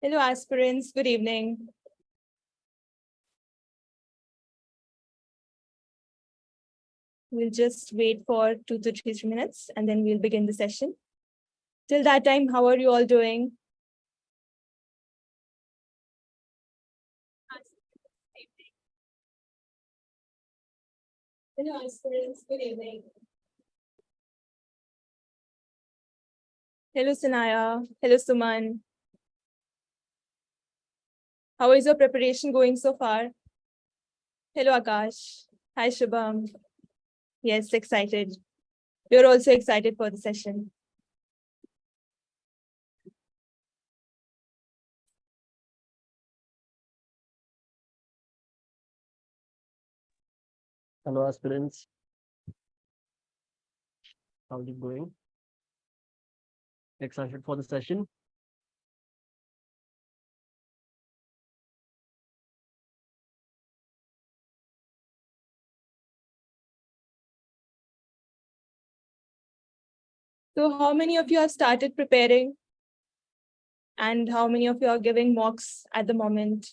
Hello, aspirants. Good evening. We'll just wait for 2 to 3 minutes and then we'll begin the session. Till that time, how are you all doing? Hello, aspirants. Good evening. Hello, Sanaya. Hello, Suman. How is your preparation going so far? Hello, Akash. Hi, Shubham. Yes, excited. We're also excited for the session. Hello, aspirants. How's it going? Excited for the session? So how many of you have started preparing? And how many of you are giving mocks at the moment?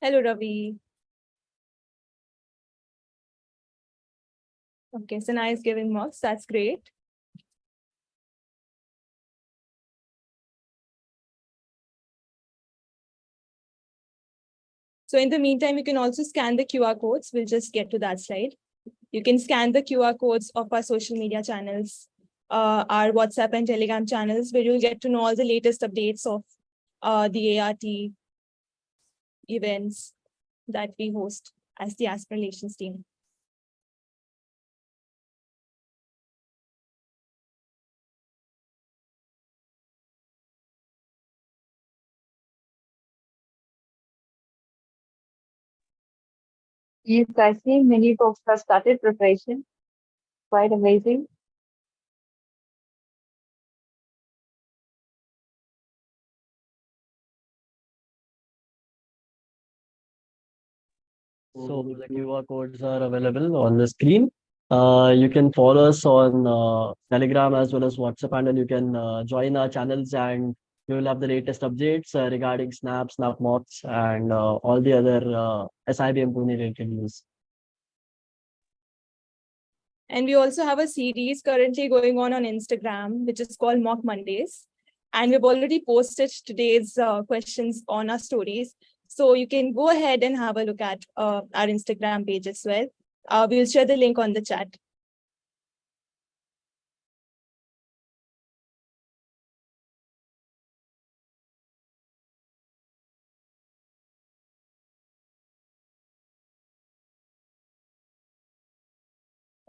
Hello, Ravi. Okay, Sanaya is giving mocks. That's great. So in the meantime, you can also scan the QR codes. We'll just get to that slide. You can scan the QR codes of our social media channels, our WhatsApp and Telegram channels, where you'll get to know all the latest updates of the ART events that we host as the Aspirations Team. Yes, I see many folks have started preparation. Quite amazing. So the QR codes are available on the screen. You can follow us on Telegram as well as WhatsApp, and then you can join our channels, and you will have the latest updates regarding Snap mocks, and all the other SIBM Pune related news. And we also have a series currently going on Instagram, which is called Mock Mondays. And we've already posted today's questions on our stories. So you can go ahead and have a look at our Instagram page as well. We'll share the link on the chat.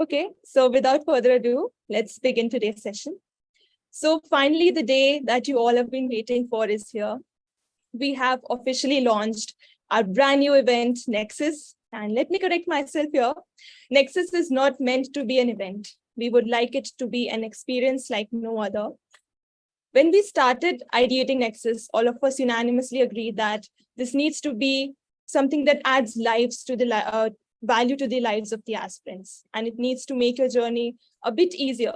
Okay, so without further ado, let's begin today's session. So finally, the day that you all have been waiting for is here. We have officially launched our brand new event, Nexus. And let me correct myself here. Nexus is not meant to be an event. We would like it to be an experience like no other. When we started ideating Nexus, all of us unanimously agreed that this needs to be something that adds lives to the value to the lives of the aspirants. And it needs to make your journey a bit easier.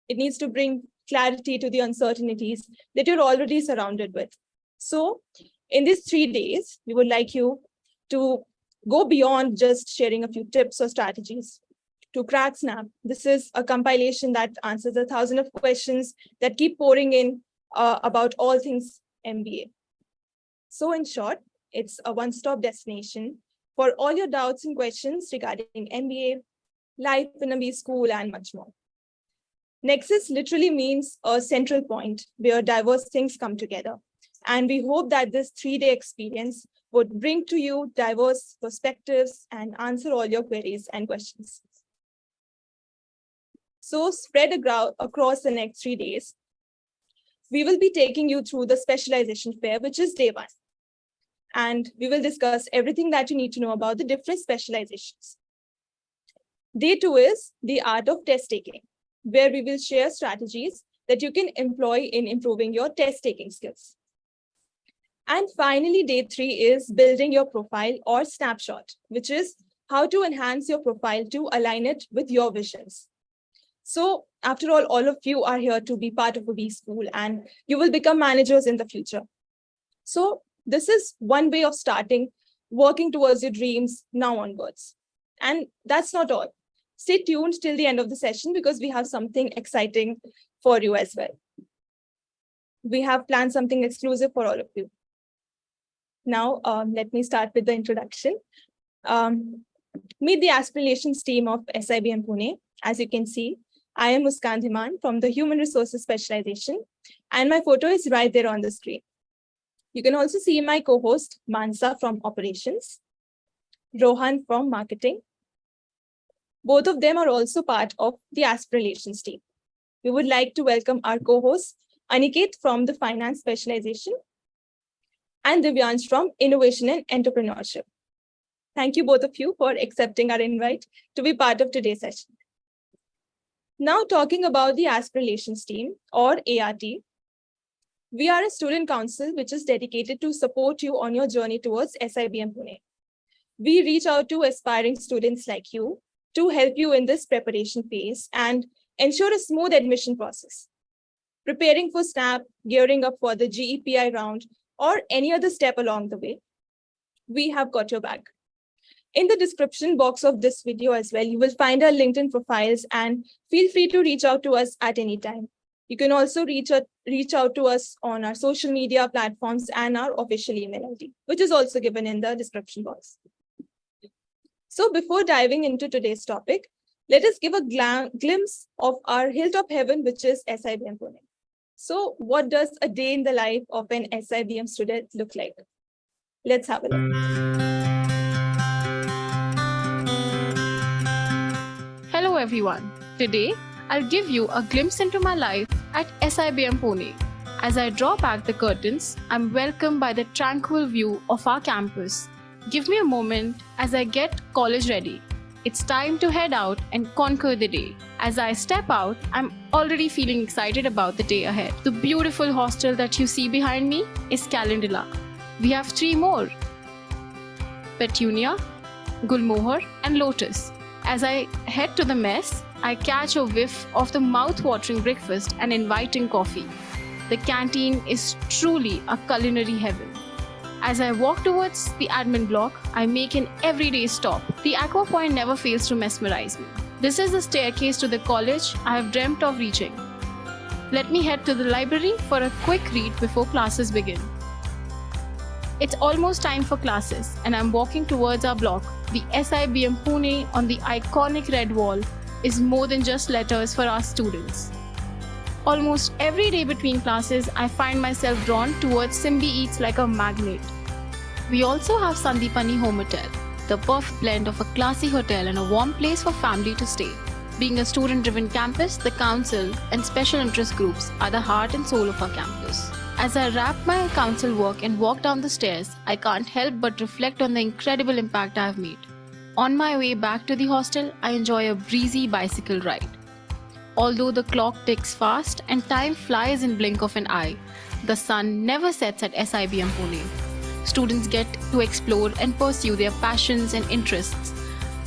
It needs to bring clarity to the uncertainties that you're already surrounded with. So in these 3 days, we would like you to go beyond just sharing a few tips or strategies to crack Snap. This is a compilation that answers 1,000 of questions that keep pouring in about all things MBA. So in short, it's a one-stop destination for all your doubts and questions regarding MBA, life in a B school, and much more. Nexus literally means a central point where diverse things come together. And we hope that this 3-day experience would bring to you diverse perspectives and answer all your queries and questions. So spread across the next 3 days, we will be taking you through the Specialization Fair, which is day 1. And we will discuss everything that you need to know about the different specializations. Day 2 is the art of test taking, where we will share strategies that you can employ in improving your test taking skills. And finally, day 3 is building your profile or snapshot, which is how to enhance your profile to align it with your visions. So after all of you are here to be part of a B school and you will become managers in the future. So this is one way of starting working towards your dreams now onwards. And that's not all. Stay tuned till the end of the session because we have something exciting for you as well. We have planned something exclusive for all of you. Now, let me start with the introduction. Meet the Aspirations team of SIBM Pune. As you can see, I am Muskan Dhiman from the Human Resources Specialization, and my photo is right there on the screen. You can also see my co-host, Mansa from Operations, Rohan from Marketing. Both of them are also part of the Aspirations team. We would like to welcome our co-host, Aniket from the Finance Specialization, and Divyansh from Innovation and Entrepreneurship. Thank you both of you for accepting our invite to be part of today's session. Now talking about the Aspirations team or ART, we are a student council which is dedicated to support you on your journey towards SIBM Pune. We reach out to aspiring students like you to help you in this preparation phase and ensure a smooth admission process. Preparing for SNAP, gearing up for the GEPI round, or any other step along the way, we have got your back. In the description box of this video as well, you will find our LinkedIn profiles and feel free to reach out to us at any time. You can also reach out to us on our social media platforms and our official email ID, which is also given in the description box. So before diving into today's topic, let us give a glimpse of our hilltop heaven, which is SIBM Pune. So what does a day in the life of an SIBM student look like? Let's have a look. Hello everyone. Today, I'll give you a glimpse into my life at SIBM Pune. As I draw back the curtains, I'm welcomed by the tranquil view of our campus. Give me a moment as I get college ready. It's time to head out and conquer the day. As I step out, I'm already feeling excited about the day ahead. The beautiful hostel that you see behind me is Calendula. We have 3 more: Petunia, Gulmohar, and Lotus. As I head to the mess, I catch a whiff of the mouth-watering breakfast and inviting coffee. The canteen is truly a culinary heaven. As I walk towards the admin block, I make an everyday stop. The aqua point never fails to mesmerize me. This is the staircase to the college I have dreamt of reaching. Let me head to the library for a quick read before classes begin. It's almost time for classes, and I'm walking towards our block. The SIBM Pune on the iconic red wall is more than just letters for our students. Almost every day between classes, I find myself drawn towards Simbi Eats like a magnet. We also have Sandipani Home Hotel, the perfect blend of a classy hotel and a warm place for family to stay. Being a student-driven campus, the council and special interest groups are the heart and soul of our campus. As I wrap my council work and walk down the stairs, I can't help but reflect on the incredible impact I have made. On my way back to the hostel, I enjoy a breezy bicycle ride. Although the clock ticks fast and time flies in blink of an eye, the sun never sets at SIBM Pune. Students get to explore and pursue their passions and interests.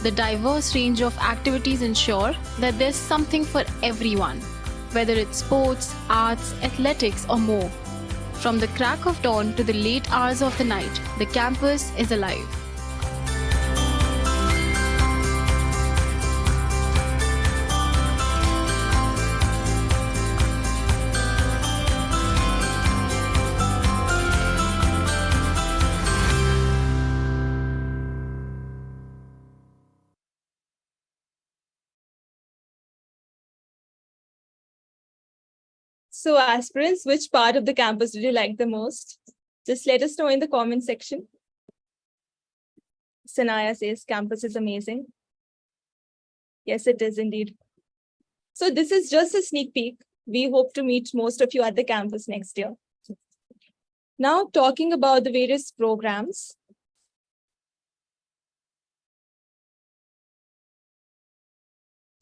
The diverse range of activities ensure that there's something for everyone, whether it's sports, arts, athletics, or more. From the crack of dawn to the late hours of the night, the campus is alive. So aspirants, which part of the campus did you like the most? Just let us know in the comment section. Sanaya says campus is amazing. Yes, it is indeed. So this is just a sneak peek. We hope to meet most of you at the campus next year. Now talking about the various programs.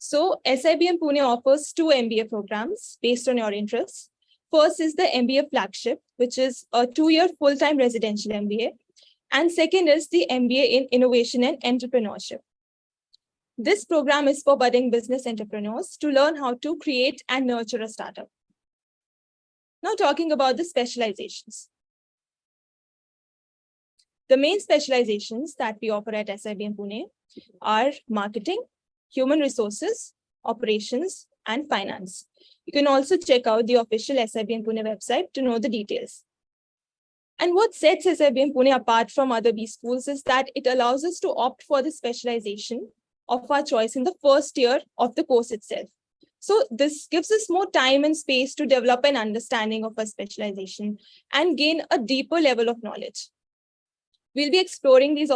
So SIBM Pune offers 2 MBA programs based on your interests. First is the MBA flagship, which is a 2-year full-time residential MBA. And second is the MBA in Innovation and Entrepreneurship. This program is for budding business entrepreneurs to learn how to create and nurture a startup. Now talking about the specializations. The main specializations that we offer at SIBM Pune are marketing, human resources, operations, and finance. You can also check out the official SIBM Pune website to know the details. And what sets SIBM Pune apart from other B schools is that it allows us to opt for the specialization of our choice in the first year of the course itself. So this gives us more time and space to develop an understanding of our specialization and gain a deeper level of knowledge. We'll be exploring these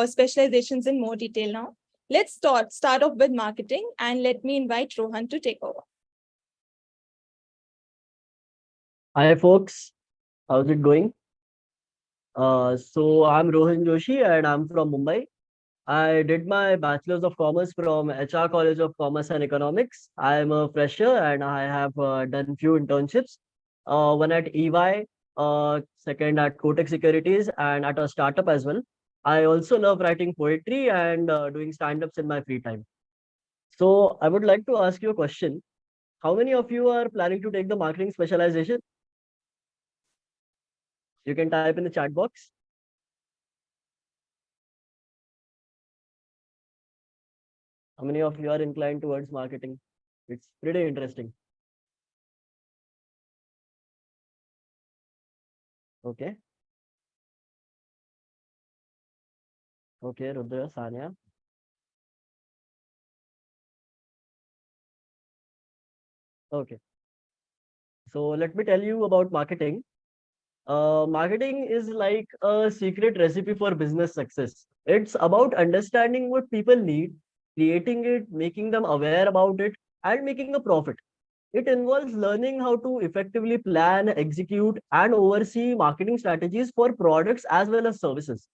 specializations in more detail now. Let's start off with marketing, and let me invite Rohan to take over. Hi, folks. How's it going? So I'm Rohan Joshi and I'm from Mumbai. I did my Bachelor's of Commerce from HR College of Commerce and Economics. I'm a fresher and I have done few internships. One at EY, second at Kotak Securities, and at a startup as well. I also love writing poetry and doing stand-ups in my free time. So I would like to ask you a question. How many of you are planning to take the marketing specialization? You can type in the chat box. How many of you are inclined towards marketing? It's pretty interesting. Okay. Okay, Rudra, Sanya. Okay. So let me tell you about marketing. Marketing is like a secret recipe for business success. It's about understanding what people need, creating it, making them aware about it, and making a profit. It involves learning how to effectively plan, execute, and oversee marketing strategies for products as well as services.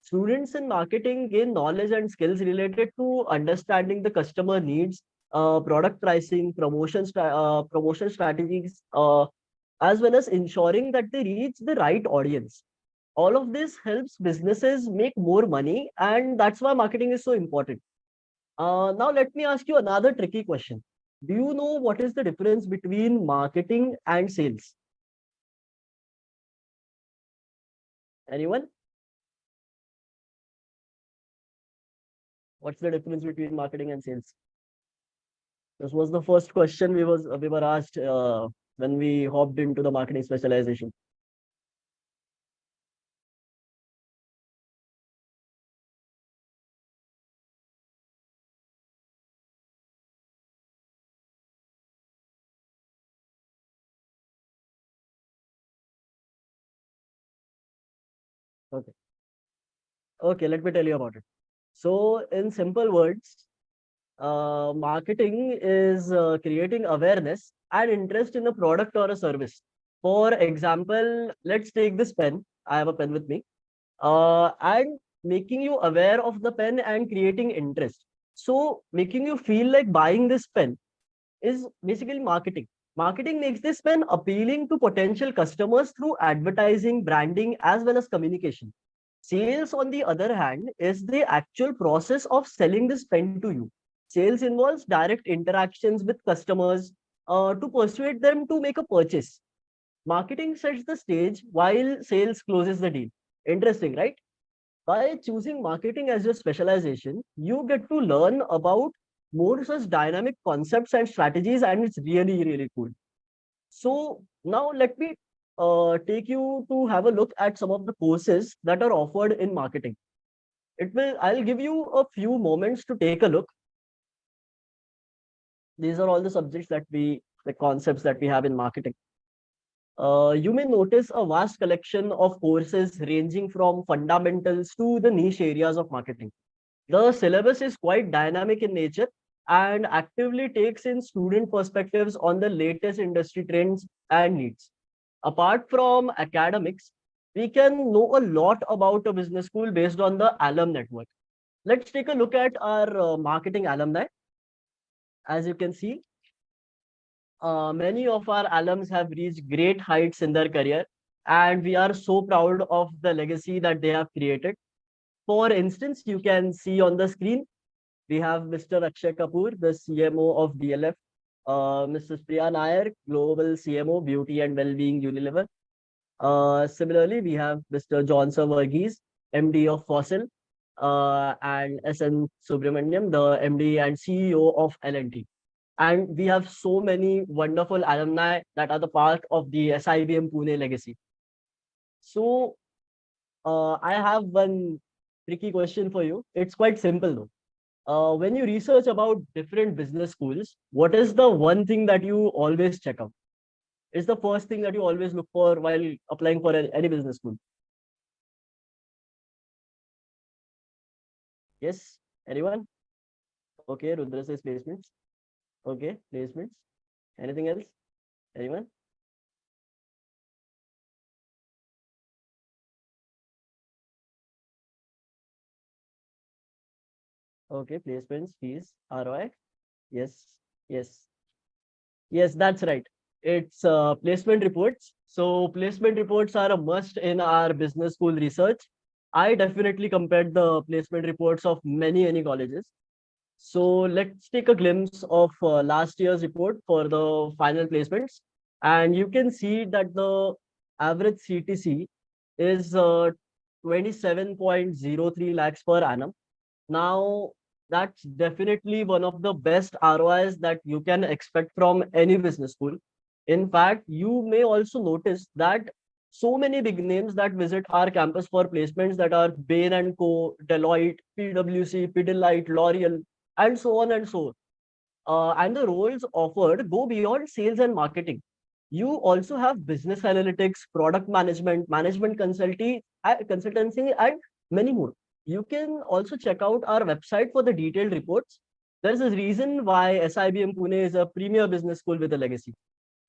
Students in marketing gain knowledge and skills related to understanding the customer needs, product pricing, promotion strategies, as well as ensuring that they reach the right audience. All of this helps businesses make more money, and that's why marketing is so important. Now, let me ask you another tricky question. Do you know what is the difference between marketing and sales? Anyone? What's the difference between marketing and sales? This was the first question we were asked when we hopped into the marketing specialization. Okay. Okay, let me tell you about it. So, in simple words, marketing is creating awareness and interest in a product or a service. For example, let's take this pen. I have a pen with me. And making you aware of the pen and creating interest. So, making you feel like buying this pen is basically marketing. Marketing makes this pen appealing to potential customers through advertising, branding, as well as communication. Sales, on the other hand, is the actual process of selling this pen to you. Sales involves direct interactions with customers to persuade them to make a purchase. Marketing sets the stage while sales closes the deal. Interesting, right? By choosing marketing as your specialization, you get to learn about more such dynamic concepts and strategies, and it's really, really cool. So now let me take you to have a look at some of the courses that are offered in marketing. I'll give you a few moments to take a look. These are all the subjects the concepts that we have in marketing. You may notice a vast collection of courses ranging from fundamentals to the niche areas of marketing. The syllabus is quite dynamic in nature and actively takes in student perspectives on the latest industry trends and needs. Apart from academics, we can know a lot about a business school based on the alum network. Let's take a look at our marketing alumni. As you can see, many of our alums have reached great heights in their career, and we are so proud of the legacy that they have created. For instance, you can see on the screen we have Mr. Akshay Kapoor, the CMO of DLF, Mrs. Priya Nair, Global CMO, Beauty and Wellbeing Unilever. Similarly, we have Mr. John Sir Verghese, MD of Fossil, and SN Subramaniam, the MD and CEO of L&T. And we have so many wonderful alumni that are the part of the SIBM Pune legacy. So I have one tricky question for you. It's quite simple though. When you research about different business schools, what is the one thing that you always check out? It's the first thing that you always look for while applying for any business school. Yes, anyone? Okay, Rudra says placements. Okay, placements. Anything else? Anyone? Okay, placements, fees, ROI. Yes, yes. Yes, that's right. It's placement reports. So placement reports are a must in our business school research. I definitely compared the placement reports of many colleges. So let's take a glimpse of last year's report for the final placements. And you can see that the average CTC is 27.03 lakhs per annum. Now, that's definitely one of the best ROIs that you can expect from any business school. In fact, you may also notice that so many big names that visit our campus for placements that are Bain & Co, Deloitte, PwC, Pidilite, L'Oreal, and so on and so on. And the roles offered go beyond sales and marketing. You also have business analytics, product management, management consultancy, and many more. You can also check out our website for the detailed reports. There's a reason why SIBM Pune is a premier business school with a legacy.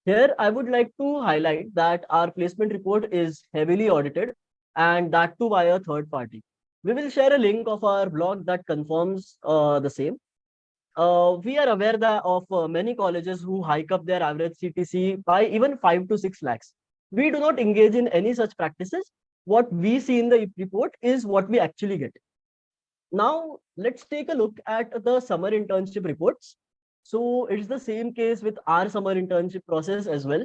Here, I would like to highlight that our placement report is heavily audited and that too by a third party. We will share a link of our blog that confirms the same. We are aware that of many colleges who hike up their average CTC by even 5 to 6 lakhs. We do not engage in any such practices. What we see in the report is what we actually get. Now, let's take a look at the summer internship reports. So it's the same case with our summer internship process as well.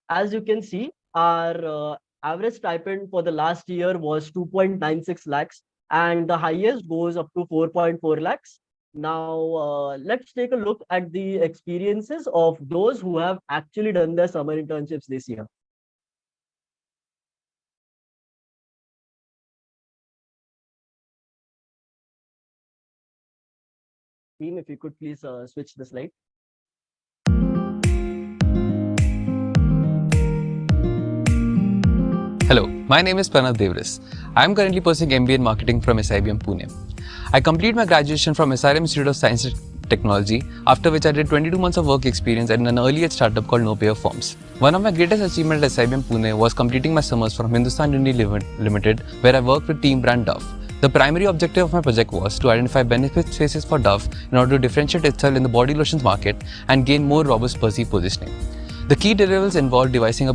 As you can see, our average stipend for the last year was 2.96 lakhs and the highest goes up to 4.4 lakhs. Now, let's take a look at the experiences of those who have actually done their summer internships this year. Team, if you could please switch the slide. Hello, my name is Pranav Devras. I am currently pursuing MBA in Marketing from SIBM Pune. I completed my graduation from SRM Institute of Science and Technology, after which I did 22 months of work experience at an early age startup called No Payer Firms. One of my greatest achievements at SIBM Pune was completing my summers from Hindustan Unilever Limited, where I worked with team brand Dove. The primary objective of my project was to identify benefit spaces for Dove in order to differentiate itself in the body lotions market and gain more robust perceived positioning. The key deliverables involved devising a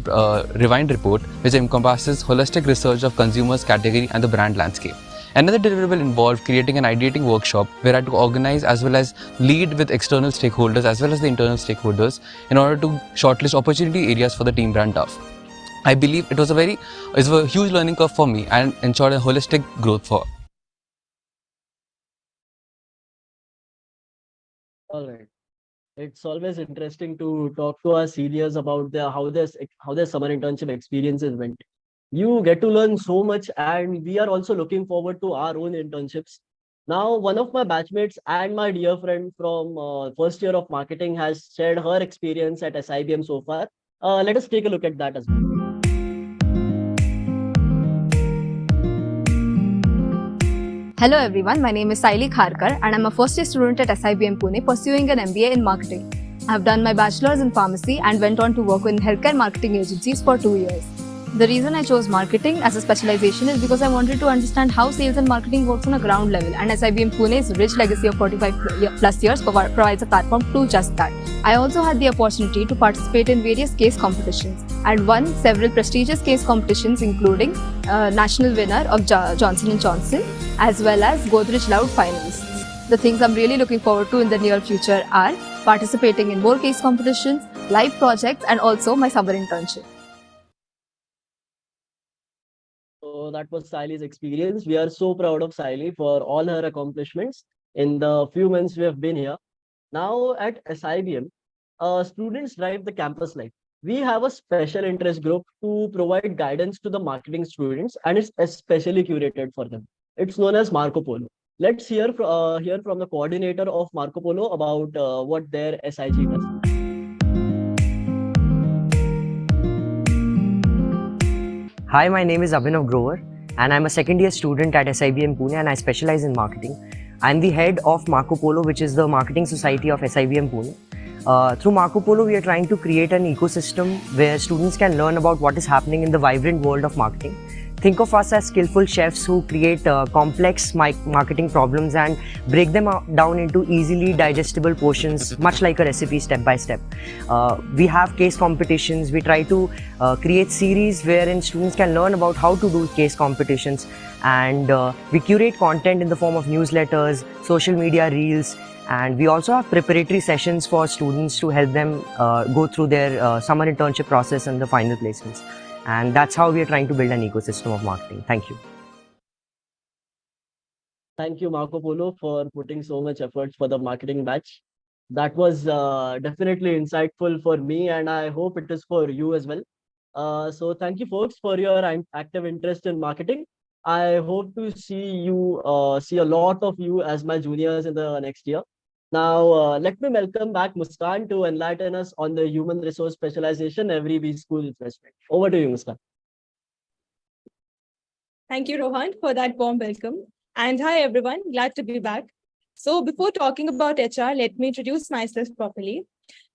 refined report which encompasses holistic research of consumers, category and the brand landscape. Another deliverable involved creating an ideating workshop where I had to organize as well as lead with external stakeholders as well as the internal stakeholders in order to shortlist opportunity areas for the team brand Dove. I believe it was a huge learning curve for me and ensured a holistic growth for. All right. It's always interesting to talk to our seniors about how their summer internship experiences went. You get to learn so much, and we are also looking forward to our own internships. Now, one of my batchmates and my dear friend from first year of marketing has shared her experience at SIBM so far. Let us take a look at that as well. Hello everyone, my name is Saili Kharkar and I'm a first year student at SIBM Pune pursuing an MBA in marketing. I have done my bachelor's in pharmacy and went on to work in healthcare marketing agencies for 2 years. The reason I chose marketing as a specialization is because I wanted to understand how sales and marketing works on a ground level, and SIBM Pune's rich legacy of 45 plus years provides a platform to do just that. I also had the opportunity to participate in various case competitions and won several prestigious case competitions including national winner of Johnson & Johnson as well as Godrej Loud finalists. The things I'm really looking forward to in the near future are participating in more case competitions, live projects, and also my summer internship. So that was Saily's experience. We are so proud of Saily for all her accomplishments in the few months we have been here. Now at SIBM, students drive the campus life. We have a special interest group to provide guidance to the marketing students, and it's especially curated for them. It's known as Marco Polo. Let's hear from the coordinator of Marco Polo about what their SIG does. Hi, my name is Abhinav Grover and I'm a second year student at SIBM Pune and I specialize in marketing. I'm the head of Marco Polo, which is the marketing society of SIBM Pune. Through Marco Polo, we are trying to create an ecosystem where students can learn about what is happening in the vibrant world of marketing. Think of us as skillful chefs who create complex marketing problems and break them down into easily digestible portions, much like a recipe step by step. We have case competitions. We try to create series wherein students can learn about how to do case competitions, and we curate content in the form of newsletters, social media reels, and we also have preparatory sessions for students to help them go through their summer internship process and the final placements. And that's how we are trying to build an ecosystem of marketing. Thank you. Thank you, Marco Polo, for putting so much effort for the marketing batch. That was definitely insightful for me, and I hope it is for you as well. So thank you, folks, for your active interest in marketing. I hope to see a lot of you as my juniors in the next year. Now, let me welcome back Muskan to enlighten us on the human resource specialization every B school freshman. Over to you, Muskan. Thank you, Rohan, for that warm welcome. And hi, everyone. Glad to be back. So before talking about HR, let me introduce myself properly.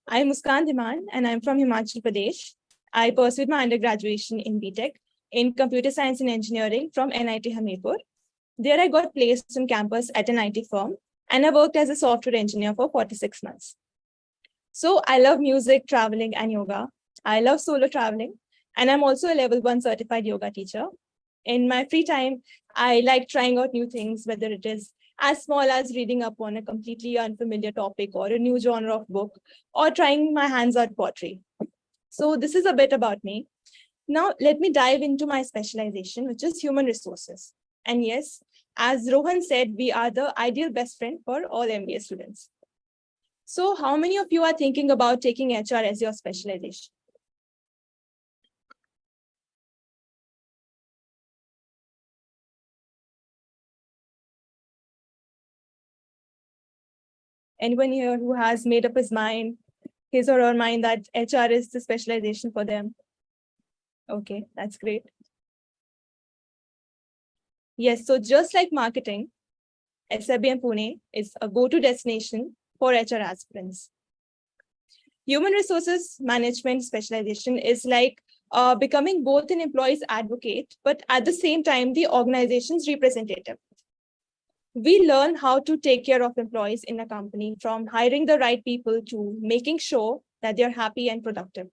I'm Muskan Dhiman, and I'm from Himachal Pradesh. I pursued my undergraduation in BTech in Computer Science and Engineering from NIT Hamirpur. There I got placed on campus at an IT firm, and I worked as a software engineer for 46 months. So I love music, traveling, and yoga. I love solo traveling, and I'm also a level 1 certified yoga teacher. In my free time, I like trying out new things, whether it is as small as reading up on a completely unfamiliar topic or a new genre of book, or trying my hands at pottery. So this is a bit about me. Now, let me dive into my specialization, which is human resources. And yes, as Rohan said, we are the ideal best friend for all MBA students. So how many of you are thinking about taking HR as your specialization? Anyone here who has made up his or her mind that HR is the specialization for them? Okay, that's great. Yes, so just like marketing, SIBM Pune is a go-to destination for HR aspirants. Human resources management specialization is like becoming both an employee's advocate, but at the same time, the organization's representative. We learn how to take care of employees in a company, from hiring the right people to making sure that they're happy and productive.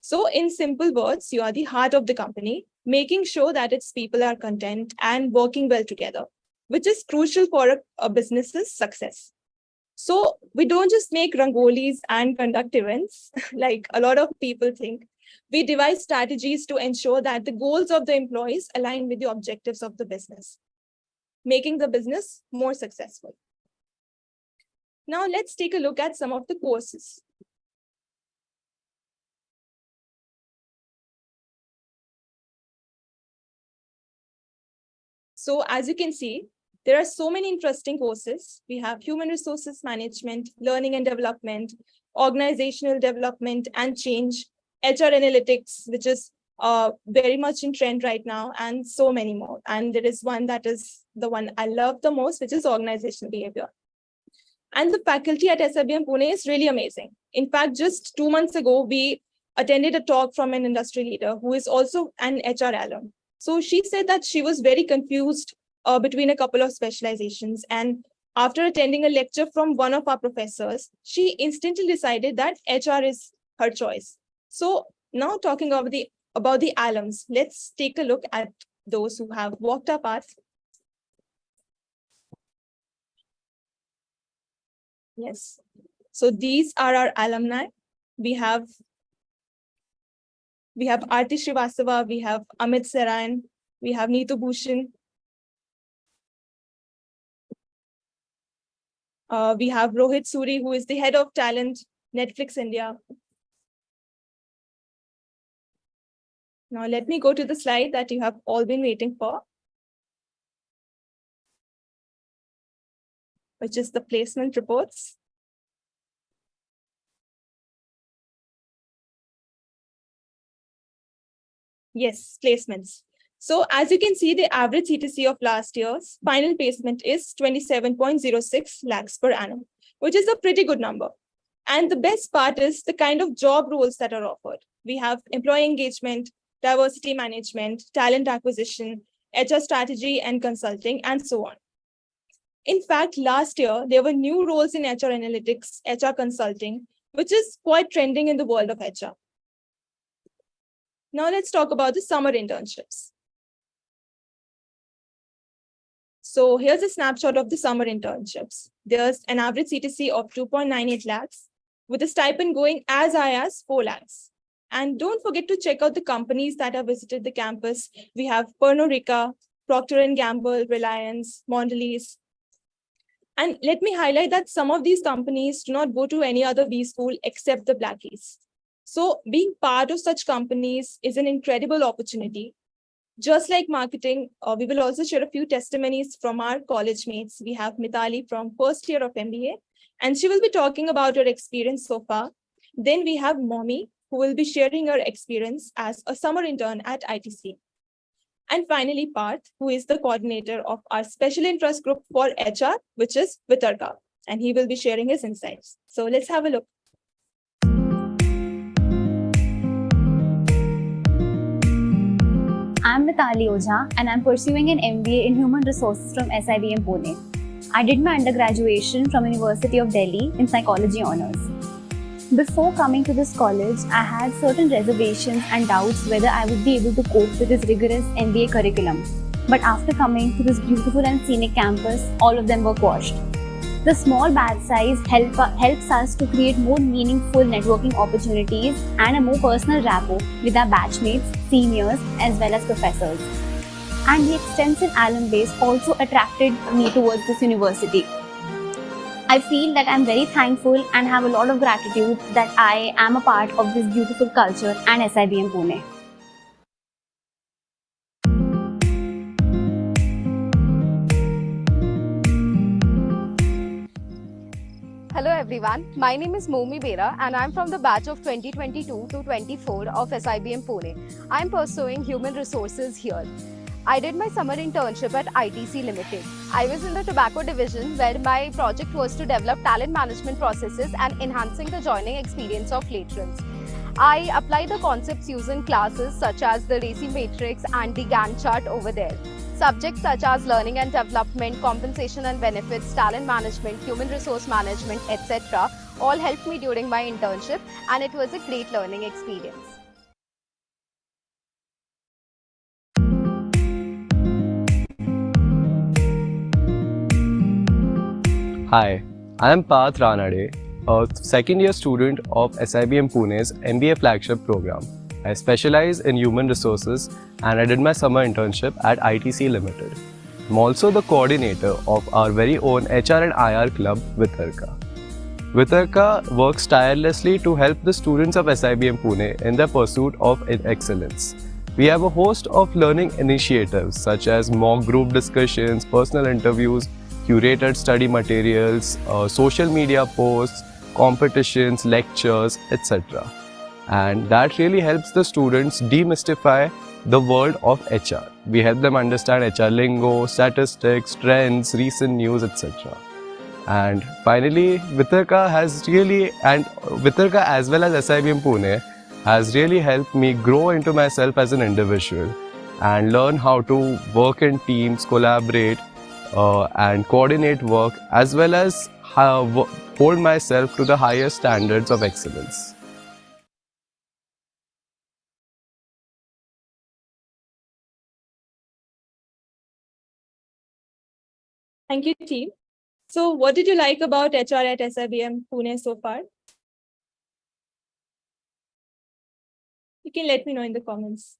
So in simple words, you are the heart of the company, making sure that its people are content and working well together, which is crucial for a business's success. So we don't just make rangolis and conduct events like a lot of people think. We devise strategies to ensure that the goals of the employees align with the objectives of the business, making the business more successful. Now let's take a look at some of the courses. So as you can see, there are so many interesting courses. We have human resources management, learning and development, organizational development and change, HR analytics, which is very much in trend right now, and so many more. And there is one that is the one I love the most, which is organizational behavior. And the faculty at SIBM Pune is really amazing. In fact, just 2 months ago, we attended a talk from an industry leader who is also an HR alum. So she said that she was very confused between a couple of specializations. And after attending a lecture from one of our professors, she instantly decided that HR is her choice. So now talking about the alums, let's take a look at those who have walked our path. Yes. So these are our alumni. We have Aarti Srivastava, we have Amit Sarayan, we have Neetu Bhushan. We have Rohit Suri, who is the head of talent, Netflix India. Now let me go to the slide that you have all been waiting for, which is the placement reports. Yes, placements. So as you can see, the average CTC of last year's final placement is 27.06 lakhs per annum, which is a pretty good number. And the best part is the kind of job roles that are offered. We have employee engagement, diversity management, talent acquisition, HR strategy and consulting, and so on. In fact, last year, there were new roles in HR analytics, HR consulting, which is quite trending in the world of HR. Now let's talk about the summer internships. So here's a snapshot of the summer internships. There's an average CTC of 2.98 lakhs with a stipend going as high as 4 lakhs. And don't forget to check out the companies that have visited the campus. We have Pernod Ricard, Procter & Gamble, Reliance, Mondelez. And let me highlight that some of these companies do not go to any other B school except the Blackies. So being part of such companies is an incredible opportunity. Just like marketing, we will also share a few testimonies from our college mates. We have Mitali from first year of MBA, and she will be talking about her experience so far. Then we have Mommy, who will be sharing her experience as a summer intern at ITC. And finally, Parth, who is the coordinator of our special interest group for HR, which is Vitarka, and he will be sharing his insights. So let's have a look. I'm Valioja and I'm pursuing an MBA in Human Resources from SIBM Pune. I did my undergraduation from University of Delhi in Psychology Honours. Before coming to this college, I had certain reservations and doubts whether I would be able to cope with this rigorous MBA curriculum. But after coming to this beautiful and scenic campus, all of them were quashed. The small batch size helps us to create more meaningful networking opportunities and a more personal rapport with our batchmates, seniors, as well as professors. And the extensive alum base also attracted me towards this university. I feel that I'm very thankful and have a lot of gratitude that I am a part of this beautiful culture and SIBM Pune. Hello everyone, my name is Momi Bera and I'm from the batch of 2022 to 24 of SIBM Pune. I'm pursuing human resources here. I did my summer internship at ITC Limited. I was in the tobacco division where my project was to develop talent management processes and enhancing the joining experience of laterals. I applied the concepts used in classes such as the RACI matrix and the Gantt chart over there. Subjects such as learning and development, compensation and benefits, talent management, human resource management, etc. all helped me during my internship and it was a great learning experience. Hi, I am Parth Ranade, a second-year student of SIBM Pune's MBA flagship program. I specialize in human resources and I did my summer internship at ITC Limited. I'm also the coordinator of our very own HR and IR club, Vitarka. Vitarka works tirelessly to help the students of SIBM Pune in their pursuit of excellence. We have a host of learning initiatives such as mock group discussions, personal interviews, curated study materials, social media posts, competitions, lectures, etc. And that really helps the students demystify the world of HR. We help them understand HR lingo, statistics, trends, recent news, etc. And finally, Vitarka as well as SIBM Pune has really helped me grow into myself as an individual and learn how to work in teams, collaborate, and coordinate work, as well as hold myself to the highest standards of excellence. Thank you, team. So what did you like about HR at SIBM Pune so far? You can let me know in the comments.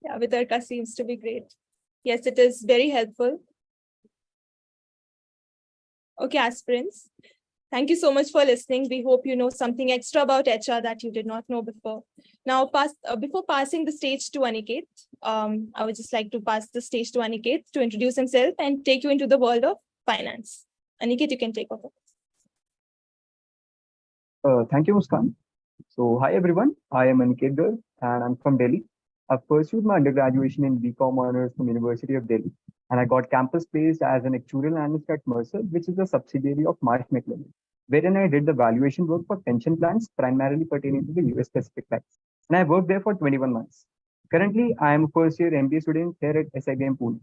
Yeah, Vitarka seems to be great. Yes, it is very helpful. Okay, aspirants. Thank you so much for listening. We hope you know something extra about HR that you did not know before. Now, before passing the stage to Aniket, I would just like to pass the stage to Aniket to introduce himself and take you into the world of finance. Aniket, you can take over. Thank you, Muskan. So, hi everyone. I am Aniket Garg and I'm from Delhi. I've pursued my undergraduation in BCom honors from University of Delhi, and I got campus placed as an actuarial analyst at Mercer, which is a subsidiary of Marsh McLennan, wherein I did the valuation work for pension plans primarily pertaining to the US specific lines. And I worked there for 21 months. Currently, I am a first year MBA student here at SIBM Pune.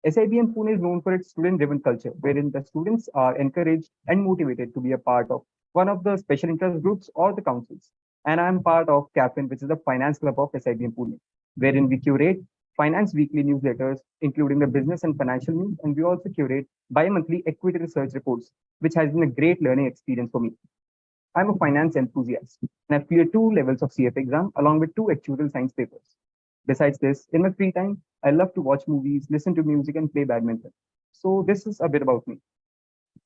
SIBM Pune is known for its student-driven culture, wherein the students are encouraged and motivated to be a part of one of the special interest groups or the councils. And I'm part of CAPIN, which is the finance club of SIBM Pune, wherein we curate finance weekly newsletters, including the business and financial news, and we also curate bi-monthly equity research reports, which has been a great learning experience for me. I'm a finance enthusiast, and I've cleared 2 levels of CF exam along with 2 actuarial science papers. Besides this, in my free time, I love to watch movies, listen to music, and play badminton. So this is a bit about me.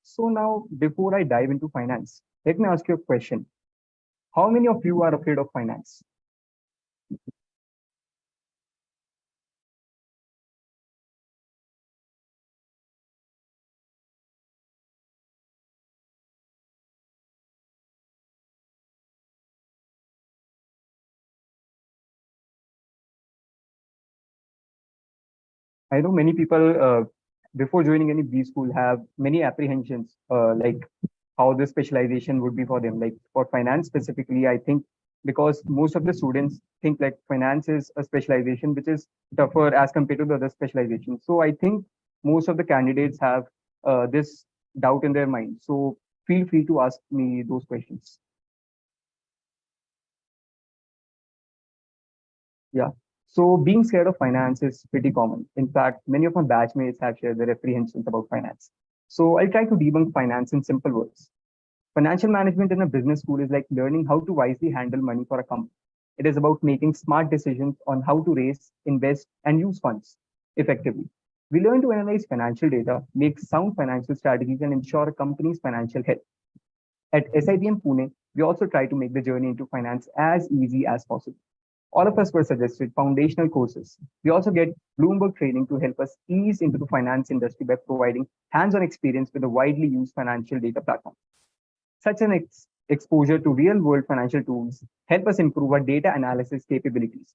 So now, before I dive into finance, let me ask you a question. How many of you are afraid of finance? I know many people before joining any B school have many apprehensions, like how the specialization would be for them. Like for finance specifically, I think because most of the students think like finance is a specialization which is tougher as compared to the other specializations. So I think most of the candidates have this doubt in their mind. So feel free to ask me those questions. Yeah. So being scared of finance is pretty common. In fact, many of my batchmates have shared their apprehensions about finance. So I'll try to debunk finance in simple words. Financial management in a business school is like learning how to wisely handle money for a company. It is about making smart decisions on how to raise, invest, and use funds effectively. We learn to analyze financial data, make sound financial strategies, and ensure a company's financial health. At SIBM Pune, we also try to make the journey into finance as easy as possible. All of us were suggested foundational courses. We also get Bloomberg training to help us ease into the finance industry by providing hands-on experience with a widely used financial data platform. Such an exposure to real-world financial tools help us improve our data analysis capabilities.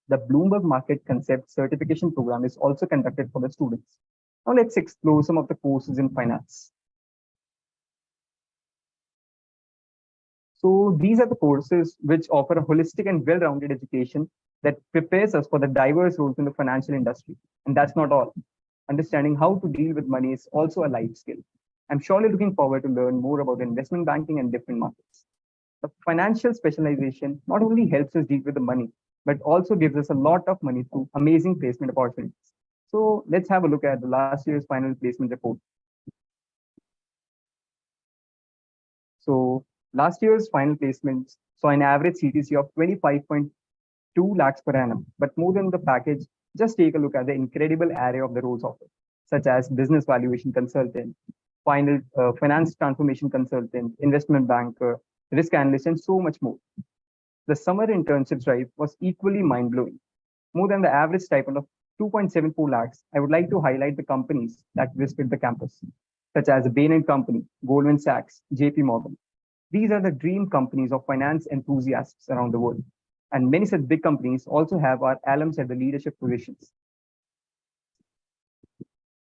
The Bloomberg Market Concept Certification Program is also conducted for the students. Now let's explore some of the courses in finance. So these are the courses which offer a holistic and well-rounded education that prepares us for the diverse roles in the financial industry. And that's not all. Understanding how to deal with money is also a life skill. I'm surely looking forward to learn more about investment banking and different markets. The financial specialization not only helps us deal with the money, but also gives us a lot of money through amazing placement opportunities. So let's have a look at the last year's final placement report. So last year's final placements saw an average CTC of 25.2 lakhs per annum. But more than the package, just take a look at the incredible array of the roles offered, such as business valuation consultant, finance transformation consultant, investment banker, risk analyst, and so much more. The summer internship drive was equally mind-blowing. More than the average stipend of 2.74 lakhs, I would like to highlight the companies that visited the campus, such as Bain & Company, Goldman Sachs, JP Morgan. These are the dream companies of finance enthusiasts around the world. And many such big companies also have our alums at the leadership positions.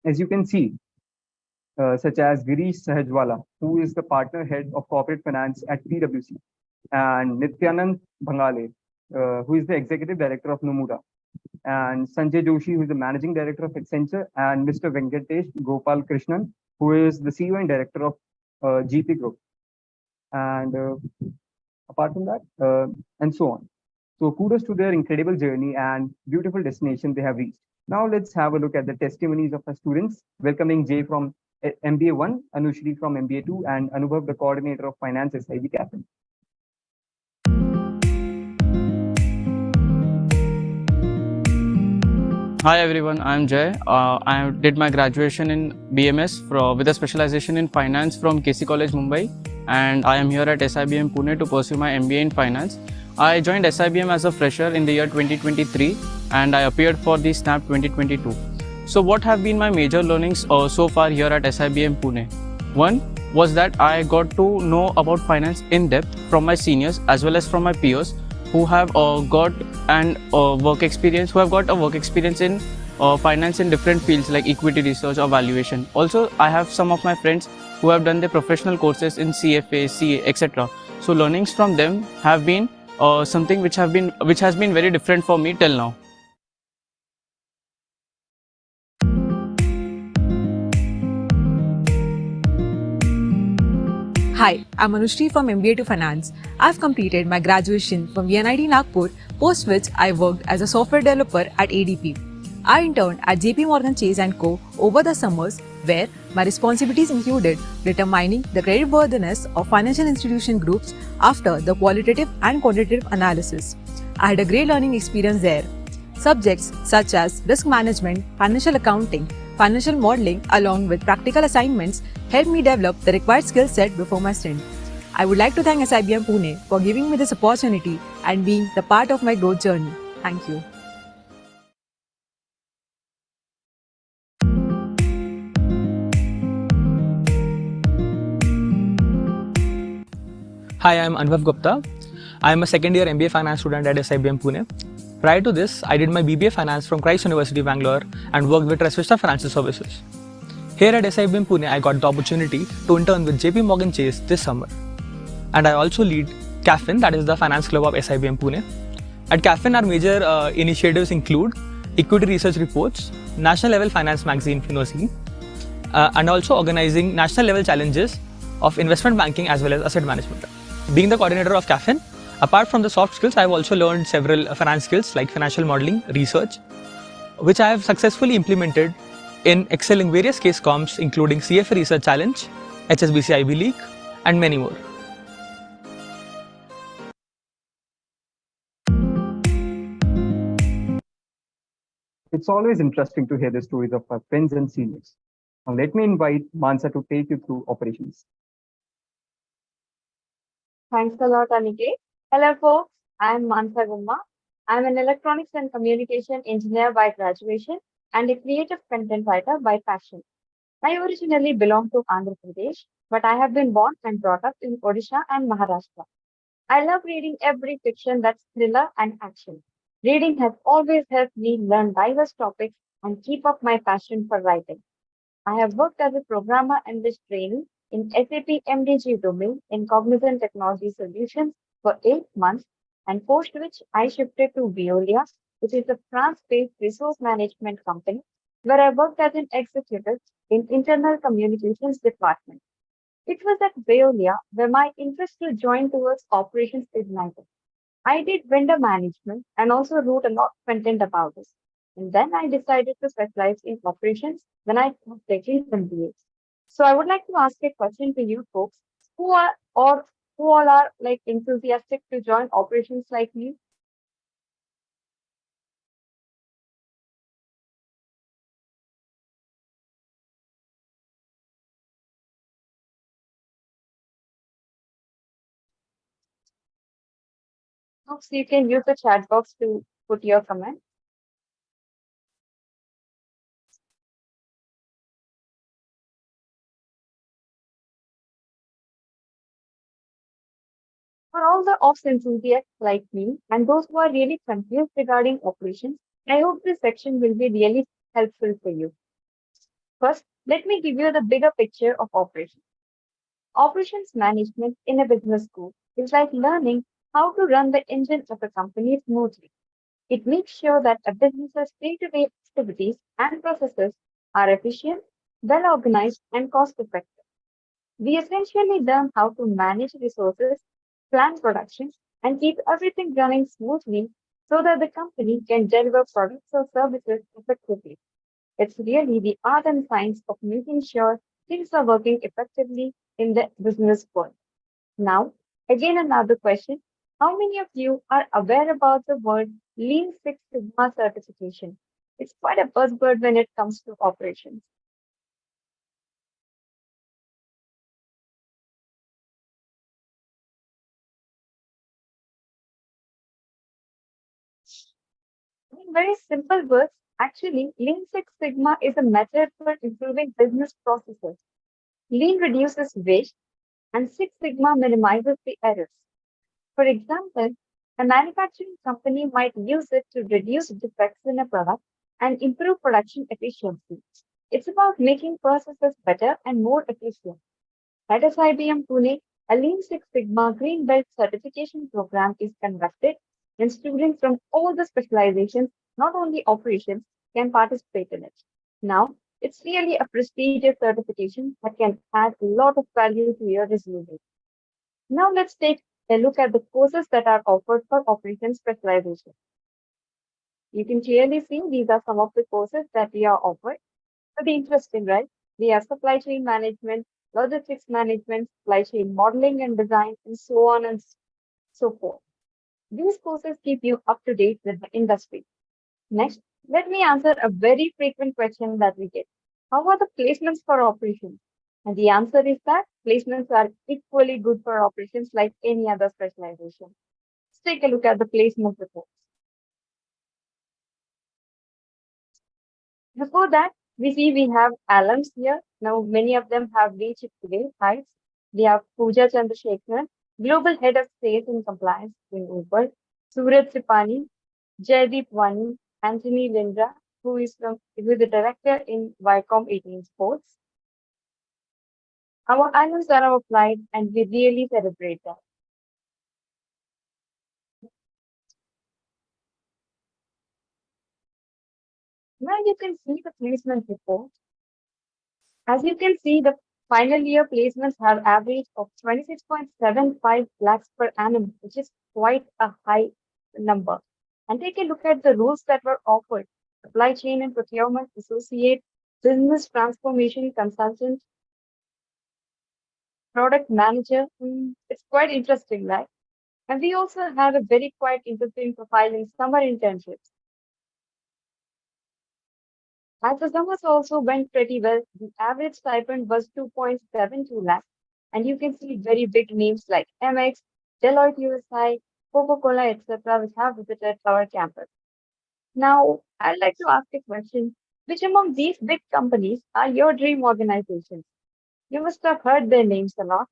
As you can see, such as Girish Sahajwala, who is the partner head of corporate finance at PwC, and Nityanand Bhangale, who is the executive director of Nomura, and Sanjay Joshi, who is the managing director of Accenture, and Mr. Venkatesh Gopal Krishnan, who is the CEO and director of GP growth, and apart from that, and so on. So kudos to their incredible journey and beautiful destination they have reached. Now let's have a look at the testimonies of our students, welcoming Jay from MBA 1, Anushi from MBA 2, and Anubhav, the coordinator of Finance SIB Cafe. Hi everyone, I'm Jay. I did my graduation in BMS with a specialization in finance from KC College, Mumbai, and I am here at SIBM Pune to pursue my MBA in finance. I joined SIBM as a fresher in the year 2023 and I appeared for the SNAP 2022. So what have been my major learnings so far here at SIBM Pune? One was that I got to know about finance in depth from my seniors as well as from my peers who have got a work experience in finance in different fields like equity research or valuation. Also, I have some of my friends who have done their professional courses in CFA, CA, etc. So learnings from them have been something which has been very different for me till now. Hi, I'm Anushi from MBA to Finance. I've completed my graduation from VNIT Nagpur, post which I worked as a software developer at ADP. I interned at JP Morgan Chase & Co. over the summers, where my responsibilities included determining the creditworthiness of financial institution groups after the qualitative and quantitative analysis. I had a great learning experience there. Subjects such as risk management, financial accounting, financial modeling, along with practical assignments, helped me develop the required skill set before my stint. I would like to thank SIBM Pune for giving me this opportunity and being the part of my growth journey. Thank you. Hi, I'm Anubhav Gupta. I'm a second year MBA finance student at SIBM Pune. Prior to this, I did my BBA Finance from Christ University, Bangalore and worked with Trust Financial Services. Here at SIBM Pune, I got the opportunity to intern with JP Morgan Chase this summer. And I also lead CAFIN, that is the finance club of SIBM Pune. At CAFIN, our major initiatives include equity research reports, national level finance magazine Finozine, and also organizing national level challenges of investment banking as well as asset management. Being the coordinator of CAFIN, apart from the soft skills, I have also learned several finance skills like financial modeling, research, which I have successfully implemented in excelling various case comps including CFA Research Challenge, HSBC IB League, and many more. It's always interesting to hear the stories of our friends and seniors. Now let me invite Mansa to take you through operations. Thanks a lot, Aniket. Hello, folks. I'm Mansa Gumma. I'm an electronics and communication engineer by graduation and a creative content writer by passion. I originally belong to Andhra Pradesh, but I have been born and brought up in Odisha and Maharashtra. I love reading every fiction that's thriller and action. Reading has always helped me learn diverse topics and keep up my passion for writing. I have worked as a programmer and this training in SAP MDG domain in Cognizant Technology Solutions for 8 months, and post which I shifted to Veolia, which is a France-based resource management company, where I worked as an executive in internal communications department. It was at Veolia where my interest to join towards operations ignited. I did vendor management and also wrote a lot of content about this. And then I decided to specialize in operations when I was taking MBA. So I would like to ask a question to you folks who all are like enthusiastic to join operations like me. Folks, you can use the chat box to put your comment. For all the ops enthusiasts like me and those who are really confused regarding operations, I hope this section will be really helpful for you. First, let me give you the bigger picture of operations. Operations management in a business school is like learning how to run the engine of a company smoothly. It makes sure that a business's day-to-day activities and processes are efficient, well organized, and cost effective. We essentially learn how to manage resources, plan production, and keep everything running smoothly so that the company can deliver products or services effectively. It's really the art and science of making sure things are working effectively in the business world. Now, again, another question. How many of you are aware about the word Lean Six Sigma certification? It's quite a buzzword when it comes to operations. In very simple words, actually, Lean Six Sigma is a method for improving business processes. Lean reduces waste and Six Sigma minimizes the errors. For example, a manufacturing company might use it to reduce defects in a product and improve production efficiency. It's about making processes better and more efficient. At SIBM Pune, a Lean Six Sigma Green Belt certification program is conducted, and students from all the specializations, not only operations, can participate in it. Now, it's really a prestigious certification that can add a lot of value to your resume. Now, let's take a look at the courses that are offered for operations specialization. You can clearly see these are some of the courses that we are offered. Pretty interesting, right? We have supply chain management, logistics management, supply chain modeling and design, and so on and so forth. These courses keep you up to date with the industry. Next, let me answer a very frequent question that we get. How are the placements for operations? And the answer is that placements are equally good for operations like any other specialization. Let's take a look at the placement reports. Before that, we have alums here. Now, many of them have reached today heights. We have Pooja Chandrasekhar, Global Head of Sales and Compliance in Uber, Suraj Sipani, Jaideep Wani, Anthony Lindra, who is the director in Viacom 18 Sports. Our alums are our pride and we really celebrate that. Now you can see the placement report. As you can see, the final year placements have averaged of 26.75 lakhs per annum, which is quite a high number. And take a look at the roles that were offered. Supply chain and procurement associate, business transformation consultant, product manager. It's quite interesting, right? And we also have a very quite interesting profile in summer internships. As the summers also went pretty well, the average stipend was 2.72 lakhs. And you can see very big names like MX, Deloitte USI, Coca-Cola, etc., which have visited our campus. Now, I'd like to ask a question. Which among these big companies are your dream organizations? You must have heard their names a lot.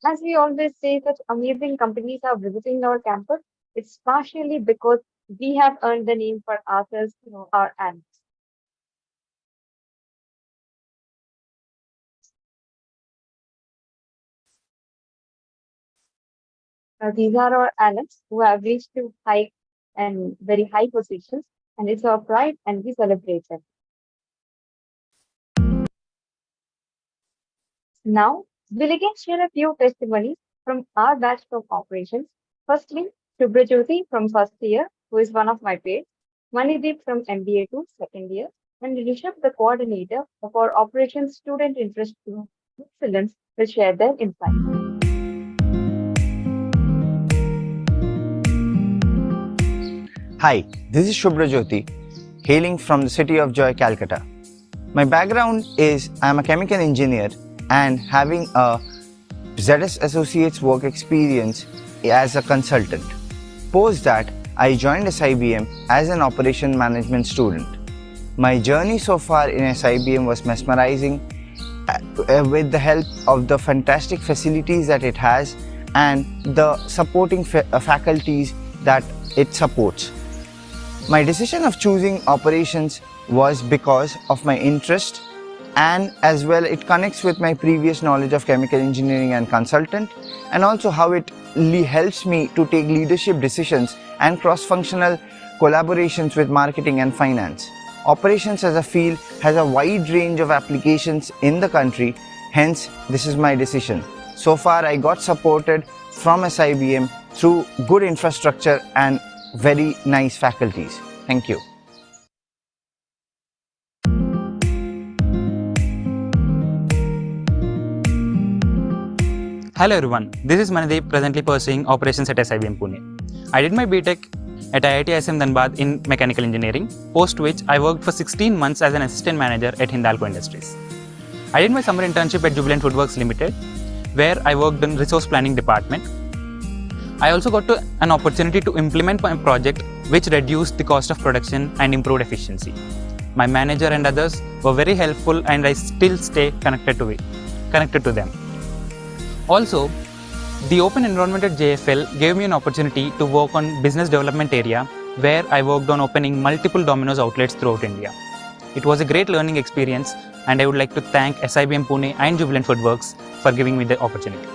As we always say, such amazing companies are visiting our campus. It's partially because we have earned the name for ourselves through our ads. Now, these are our alums who have reached to high and very high positions, and it's our pride and we celebrate them. Now, we'll again share a few testimonies from our batch of operations. Firstly, Subrajyoti from first year, who is one of my peers, Manideep from MBA 2 second year, and Rishabh, the coordinator of our operations student interest group excellence, will share their insights. Hi, this is Subrajyoti, hailing from the city of Joy, Calcutta. My background is I'm a chemical engineer and having a ZS Associates work experience as a consultant. Post that, I joined SIBM as an operation management student. My journey so far in SIBM was mesmerizing with the help of the fantastic facilities that it has and the supporting faculties that it supports. My decision of choosing operations was because of my interest, and as well it connects with my previous knowledge of chemical engineering and consultant, and also how it helps me to take leadership decisions and cross-functional collaborations with marketing and finance. Operations as a field has a wide range of applications in the country, hence this is my decision. So far I got supported from SIBM through good infrastructure and very nice faculties. Thank you. Hello everyone, this is Manadeep, presently pursuing operations at SIBM Pune. I did my BTech at IIT ISM Dhanbad in mechanical engineering, post which I worked for 16 months as an assistant manager at Hindalco Industries. I did my summer internship at Jubilant Foodworks Limited, where I worked in resource planning department. I also got an opportunity to implement my project which reduced the cost of production and improved efficiency. My manager and others were very helpful and I still stay connected to them. Also, the open environment at JFL gave me an opportunity to work on business development area where I worked on opening multiple Domino's outlets throughout India. It was a great learning experience and I would like to thank SIBM Pune and Jubilant Foodworks for giving me the opportunity.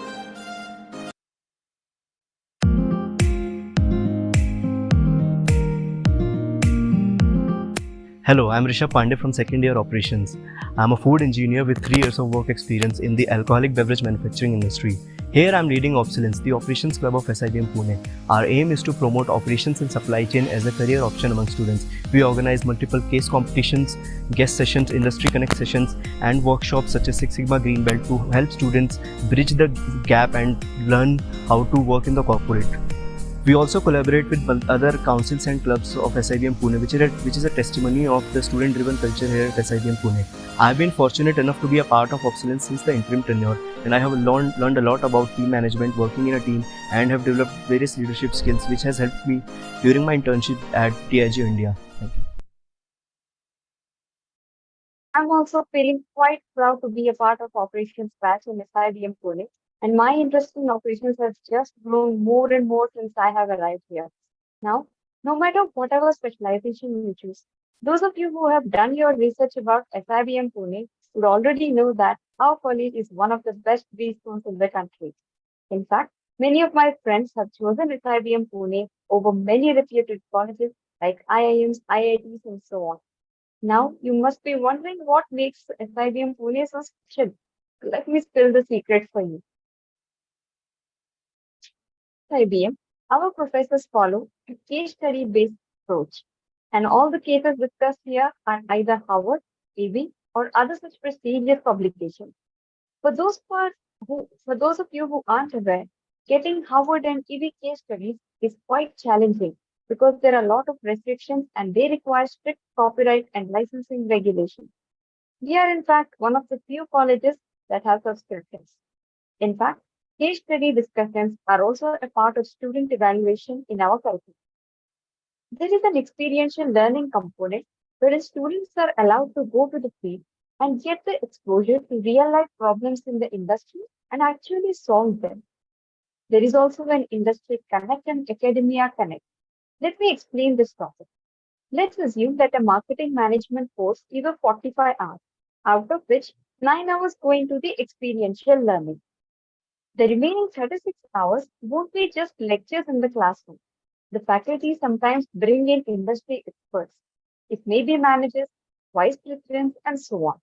Hello, I'm Rishabh Pandey from second year operations. I'm a food engineer with 3 years of work experience in the alcoholic beverage manufacturing industry. Here I'm leading Opsilence, the operations club of SIBM Pune. Our aim is to promote operations and supply chain as a career option among students. We organize multiple case competitions, guest sessions, industry connect sessions and workshops such as Six Sigma Green Belt to help students bridge the gap and learn how to work in the corporate. We also collaborate with other councils and clubs of SIBM Pune, which is a testimony of the student-driven culture here at SIBM Pune. I've been fortunate enough to be a part of Opsilence since the interim tenure, and I have learned a lot about team management, working in a team, and have developed various leadership skills, which has helped me during my internship at TIG India. Thank you. I'm also feeling quite proud to be a part of operations batch in SIBM Pune. And my interest in operations has just grown more and more since I have arrived here. Now, no matter whatever specialization you choose, those of you who have done your research about SIBM Pune would already know that our college is one of the best B schools in the country. In fact, many of my friends have chosen SIBM Pune over many reputed colleges like IIMs, IITs, and so on. Now, you must be wondering what makes SIBM Pune so special. Let me spill the secret for you. IBM, our professors follow a case study based approach, and all the cases discussed here are either Harvard, EB, or other such prestigious publications. For those of you who aren't aware, getting Harvard and EB case studies is quite challenging because there are a lot of restrictions and they require strict copyright and licensing regulations. We are in fact one of the few colleges that have such restrictions. In fact, case study discussions are also a part of student evaluation in our curriculum. There is an experiential learning component where students are allowed to go to the field and get the exposure to real-life problems in the industry and actually solve them. There is also an industry connect and academia connect. Let me explain this topic. Let's assume that a marketing management course is of 45 hours, out of which 9 hours go into the experiential learning. The remaining 36 hours won't be just lectures in the classroom. The faculty sometimes bring in industry experts. It may be managers, vice presidents, and so on.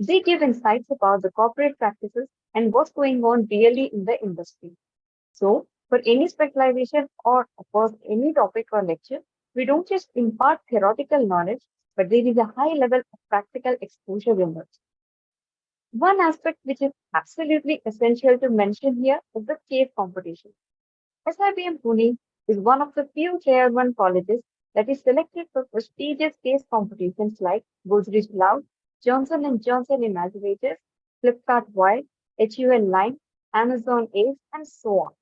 They give insights about the corporate practices and what's going on really in the industry. So, for any specialization or, of course, any topic or lecture, we don't just impart theoretical knowledge, but there is a high level of practical exposure in it. One aspect which is absolutely essential to mention here is the case competition. SIBM Pune is one of the few Tier 1 colleges that is selected for prestigious case competitions like Godrej Loud, Johnson & Johnson Imaginators, Flipkart Wild, HUL Line, Amazon Ace, and so on.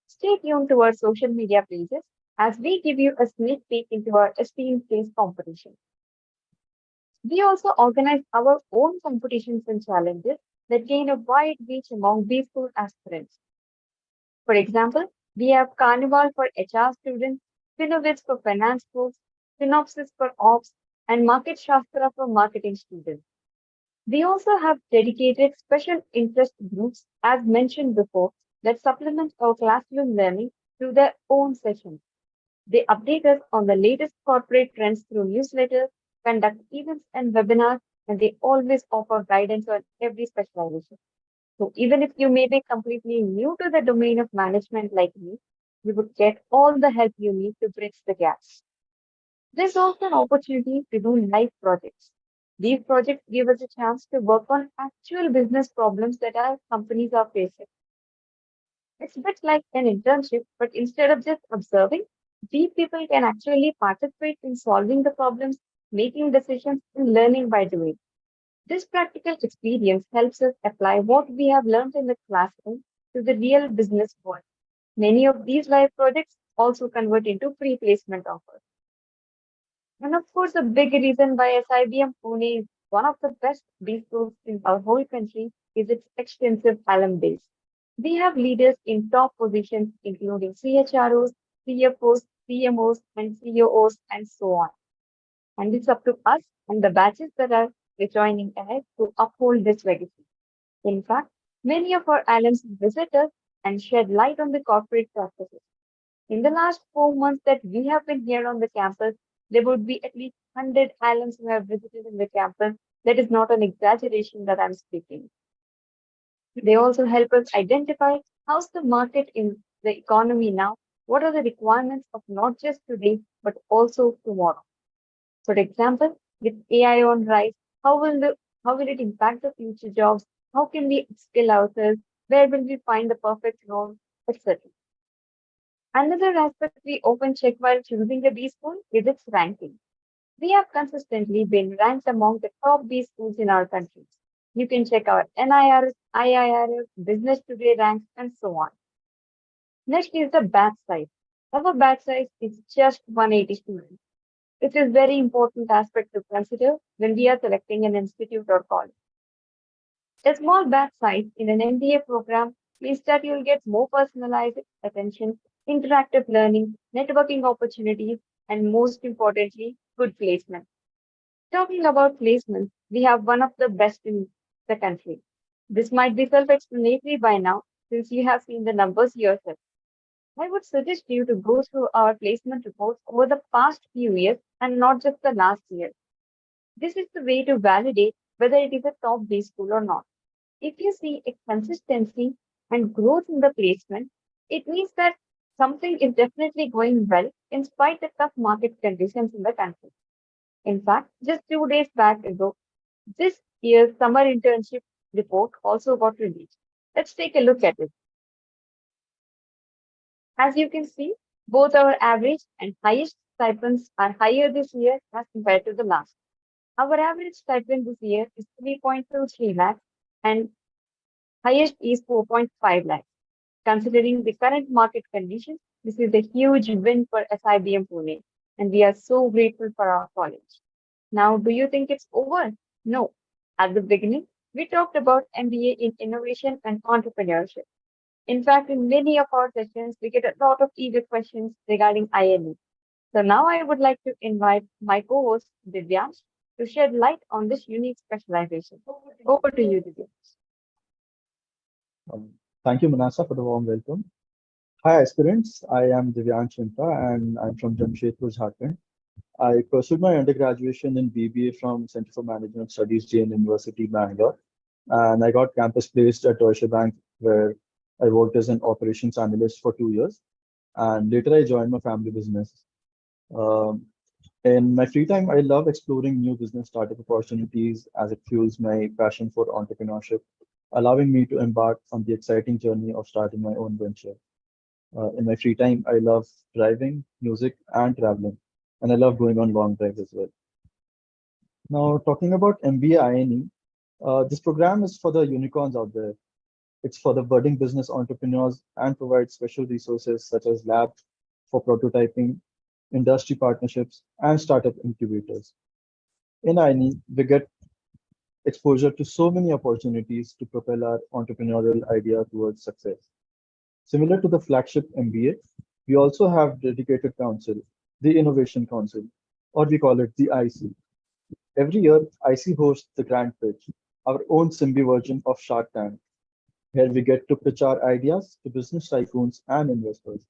Stay tuned to our social media pages as we give you a sneak peek into our esteemed case competition. We also organize our own competitions and challenges that gain a wide reach among B-School aspirants. For example, we have Carnival for HR students, Finovits for finance schools, Synopsis for ops, and Market Shastra for marketing students. We also have dedicated special interest groups, as mentioned before, that supplement our classroom learning through their own sessions. They update us on the latest corporate trends through newsletters, conduct events and webinars, and they always offer guidance on every specialization. So even if you may be completely new to the domain of management like me, you would get all the help you need to bridge the gaps. There's also an opportunity to do live projects. These projects give us a chance to work on actual business problems that our companies are facing. It's a bit like an internship, but instead of just observing, we people can actually participate in solving the problems, making decisions, and learning by doing. This practical experience helps us apply what we have learned in the classroom to the real business world. Many of these live projects also convert into pre-placement offers. And of course, a big reason why SIBM Pune is one of the best B schools in our whole country is its extensive alum base. We have leaders in top positions, including CHROs, CFOs, CMOs, and COOs, and so on. And it's up to us and the batches that are joining ahead to uphold this legacy. In fact, many of our alums visit us and shed light on the corporate practices. In the last 4 months that we have been here on the campus, there would be at least 100 alums who have visited in the campus. That is not an exaggeration that I'm speaking. They also help us identify how's the market in the economy now, what are the requirements of not just today, but also tomorrow. For example, with AI on rise, how will it impact the future jobs? How can we upskill ourselves? Where will we find the perfect role, etc. Another aspect we often check while choosing a B school is its ranking. We have consistently been ranked among the top B schools in our country. You can check our NIRS, IIRS, Business Today ranks, and so on. Next is the batch size. Our batch size is just 180 students. It is very important aspect to consider when we are selecting an institute or college. A small batch size in an MBA program means that you'll get more personalized attention, interactive learning, networking opportunities, and most importantly, good placement. Talking about placements, we have one of the best in the country. This might be self-explanatory by now, since you have seen the numbers yourself. I would suggest you to go through our placement reports over the past few years and not just the last year. This is the way to validate whether it is a top B school or not. If you see a consistency and growth in the placement, it means that something is definitely going well in spite of tough market conditions in the country. In fact, just 2 days back ago, this year's summer internship report also got released. Let's take a look at it. As you can see, both our average and highest stipends are higher this year as compared to the last. Our average stipend this year is 3.23 lakhs and highest is 4.5 lakhs. Considering the current market conditions, this is a huge win for SIBM Pune, and we are so grateful for our college. Now, do you think it's over? No. At the beginning, we talked about MBA in innovation and entrepreneurship. In fact, in many of our sessions, we get a lot of eager questions regarding INE. So now I would like to invite my co-host, Divyansh, to shed light on this unique specialization. Over to you, Divyansh. Thank you, Manasa, for the warm welcome. Hi, aspirants. I am Divyansh and I'm from Jamshedpur, Jharkhand. I pursued my undergraduation in BBA from Center for Management Studies, Jain University, Bangalore. And I got campus placed at Deutsche Bank, where I worked as an operations analyst for 2 years. And later I joined my family business. In my free time, I love exploring new business startup opportunities as it fuels my passion for entrepreneurship, allowing me to embark on the exciting journey of starting my own venture. In my free time, I love driving, music, and traveling, and I love going on long drives as well. Now, talking about MBA INE, this program is for the unicorns out there. It's for the budding business entrepreneurs and provides special resources such as labs for prototyping, industry partnerships, and startup incubators. In INE, we get exposure to so many opportunities to propel our entrepreneurial idea towards success. Similar to the flagship MBA, we also have dedicated council, the Innovation Council, or we call it the IC, Every year, IC hosts the Grand Pitch, our own Simbi version of Shark Tank. Here we get to pitch our ideas to business tycoons and investors.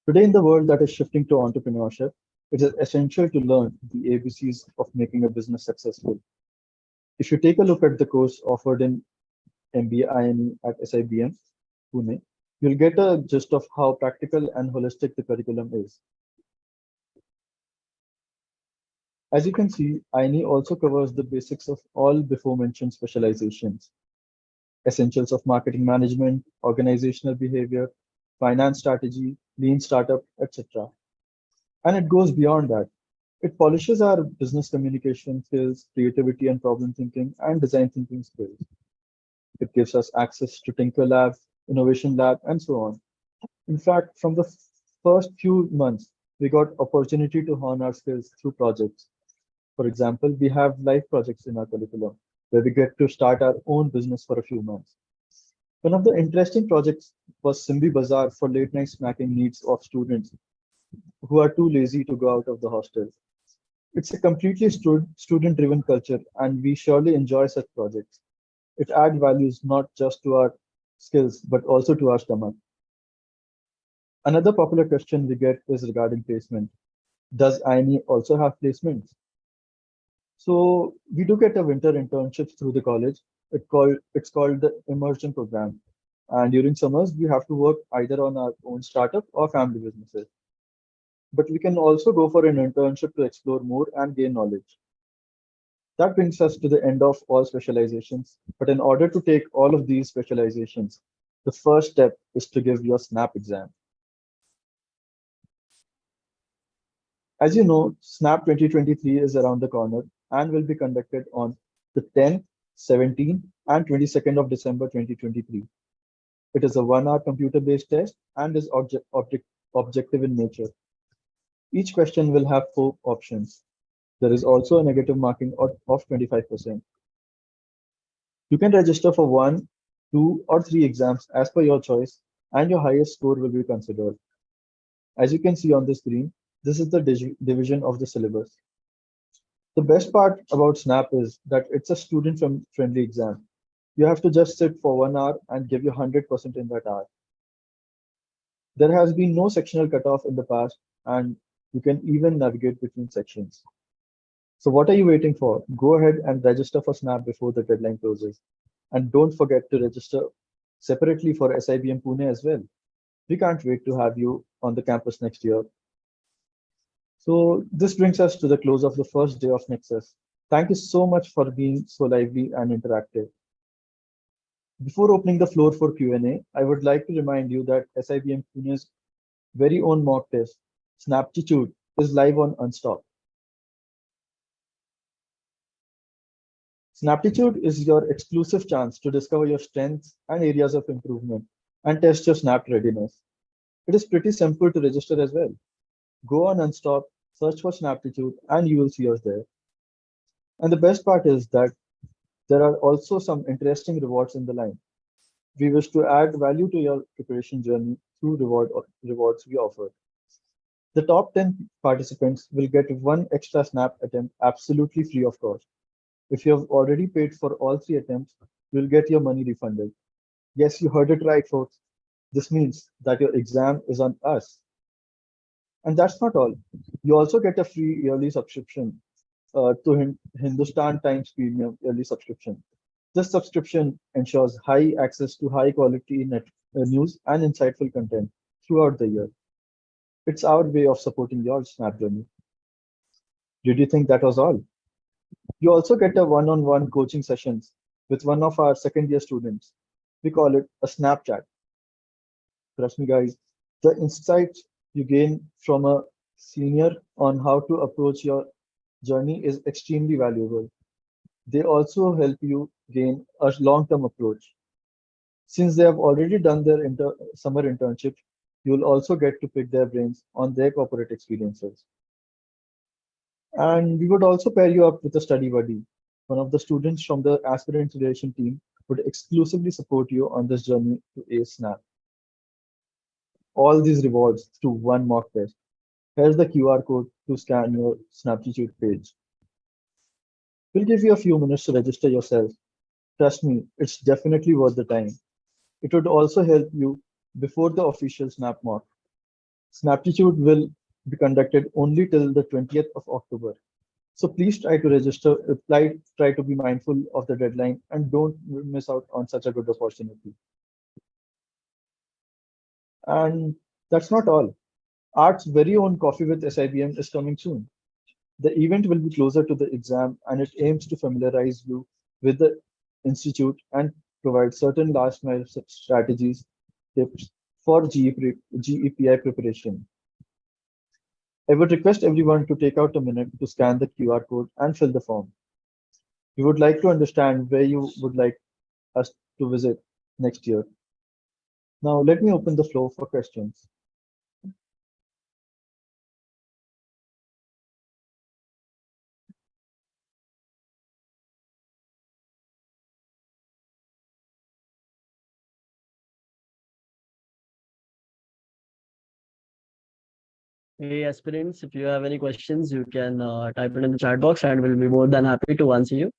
Today, in the world that is shifting to entrepreneurship, it is essential to learn the ABCs of making a business successful. If you take a look at the course offered in MBA INE at SIBM Pune, you'll get a gist of how practical and holistic the curriculum is. As you can see, INE also covers the basics of all before mentioned specializations: essentials of marketing management, organizational behavior, finance strategy, lean startup, etc. And it goes beyond that. It polishes our business communication skills, creativity and problem thinking, and design thinking skills. It gives us access to Tinker Lab, Innovation Lab, and so on. In fact, from the first few months, we got opportunity to hone our skills through projects. For example, we have live projects in our curriculum where we get to start our own business for a few months. One of the interesting projects was Simbi Bazaar for late night snacking needs of students who are too lazy to go out of the hostel. It's a completely student-driven culture, and we surely enjoy such projects. It adds values not just to our skills, but also to our stomach. Another popular question we get is regarding placement. Does INE also have placements? So we do get a winter internships through the college. It's called the immersion program. And during summers, we have to work either on our own startup or family businesses. But we can also go for an internship to explore more and gain knowledge. That brings us to the end of all specializations. But in order to take all of these specializations, the first step is to give your SNAP exam. As you know, SNAP 2023 is around the corner and will be conducted on the 10th, 17th, and 22nd of December 2023. It is a 1-hour computer-based test and is objective in nature. Each question will have 4 options. There is also a negative marking of 25%. You can register for 1, 2, or 3 exams as per your choice, and your highest score will be considered. As you can see on the screen, this is the division of the syllabus. The best part about SNAP is that it's a student-friendly exam. You have to just sit for 1 hour and give your 100% in that hour. There has been no sectional cutoff in the past, and you can even navigate between sections. So what are you waiting for? Go ahead and register for SNAP before the deadline closes. And don't forget to register separately for SIBM Pune as well. We can't wait to have you on the campus next year. So this brings us to the close of the first day of Nexus. Thank you so much for being so lively and interactive. Before opening the floor for Q&A, I would like to remind you that SIBM Pune's very own mock test, Snaptitude, is live on Unstop. Snaptitude is your exclusive chance to discover your strengths and areas of improvement and test your Snap readiness. It is pretty simple to register as well. Go on Unstop, search for Snaptitude, and you will see us there. And the best part is that there are also some interesting rewards in the line. We wish to add value to your preparation journey through rewards we offer. The top 10 participants will get 1 extra Snap attempt absolutely free of cost. If you have already paid for all 3 attempts, you'll get your money refunded. Yes, you heard it right, folks. This means that your exam is on us. And that's not all. You also get a free yearly subscription to Hindustan Times Premium yearly subscription. This subscription ensures high access to high quality news and insightful content throughout the year. It's our way of supporting your Snap journey. Did you think that was all? You also get a one-on-one coaching sessions with one of our second-year students. We call it a Snapchat. Trust me, guys, the insights you gain from a senior on how to approach your journey is extremely valuable. They also help you gain a long-term approach. Since they have already done their summer internship, you'll also get to pick their brains on their corporate experiences. And we would also pair you up with a study buddy. One of the students from the Aspirations team would exclusively support you on this journey to Ace Snap. All these rewards through one mock test. Here's the QR code to scan your Snaptitude page. We'll give you a few minutes to register yourself. Trust me, it's definitely worth the time. It would also help you before the official snap mock. Snaptitude will be conducted only till the 20th of October. So please try to register, try to be mindful of the deadline, and don't miss out on such a good opportunity. And that's not all. Art's very own Coffee with SIBM is coming soon. The event will be closer to the exam and it aims to familiarize you with the institute and provide certain last mile strategies, tips for GEPI preparation. I would request everyone to take out a minute to scan the QR code and fill the form. We would like to understand where you would like us to visit next year. Now, let me open the floor for questions. Hey, aspirants, if you have any questions, you can type it in the chat box and we'll be more than happy to answer you.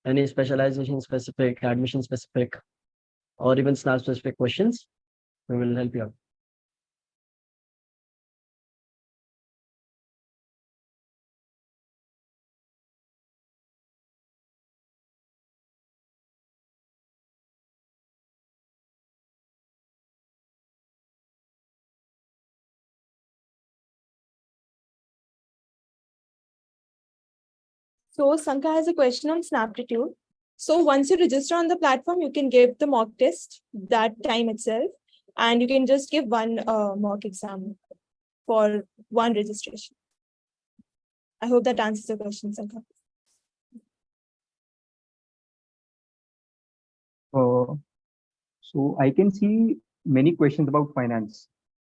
Any specialization specific, admission specific, or even SNAP specific questions, we will help you out. So Sankha has a question on Snaptitude. So once you register on the platform, you can give the mock test that time itself, and you can just give one mock exam for one registration. I hope that answers the question, Sankha. So I can see many questions about finance,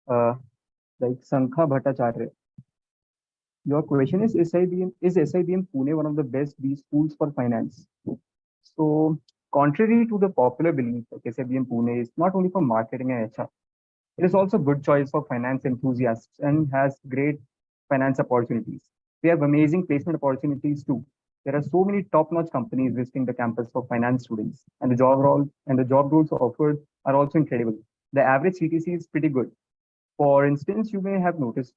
like Sankha Bhattacharya. Your question is SIBM Pune one of the best B schools for finance? So contrary to the popular belief, like SIBM Pune is not only for marketing and HR, it is also a good choice for finance enthusiasts and has great finance opportunities. We have amazing placement opportunities too. There are so many top-notch companies visiting the campus for finance students, and the job roles offered are also incredible. The average CTC is pretty good. For instance, you may have noticed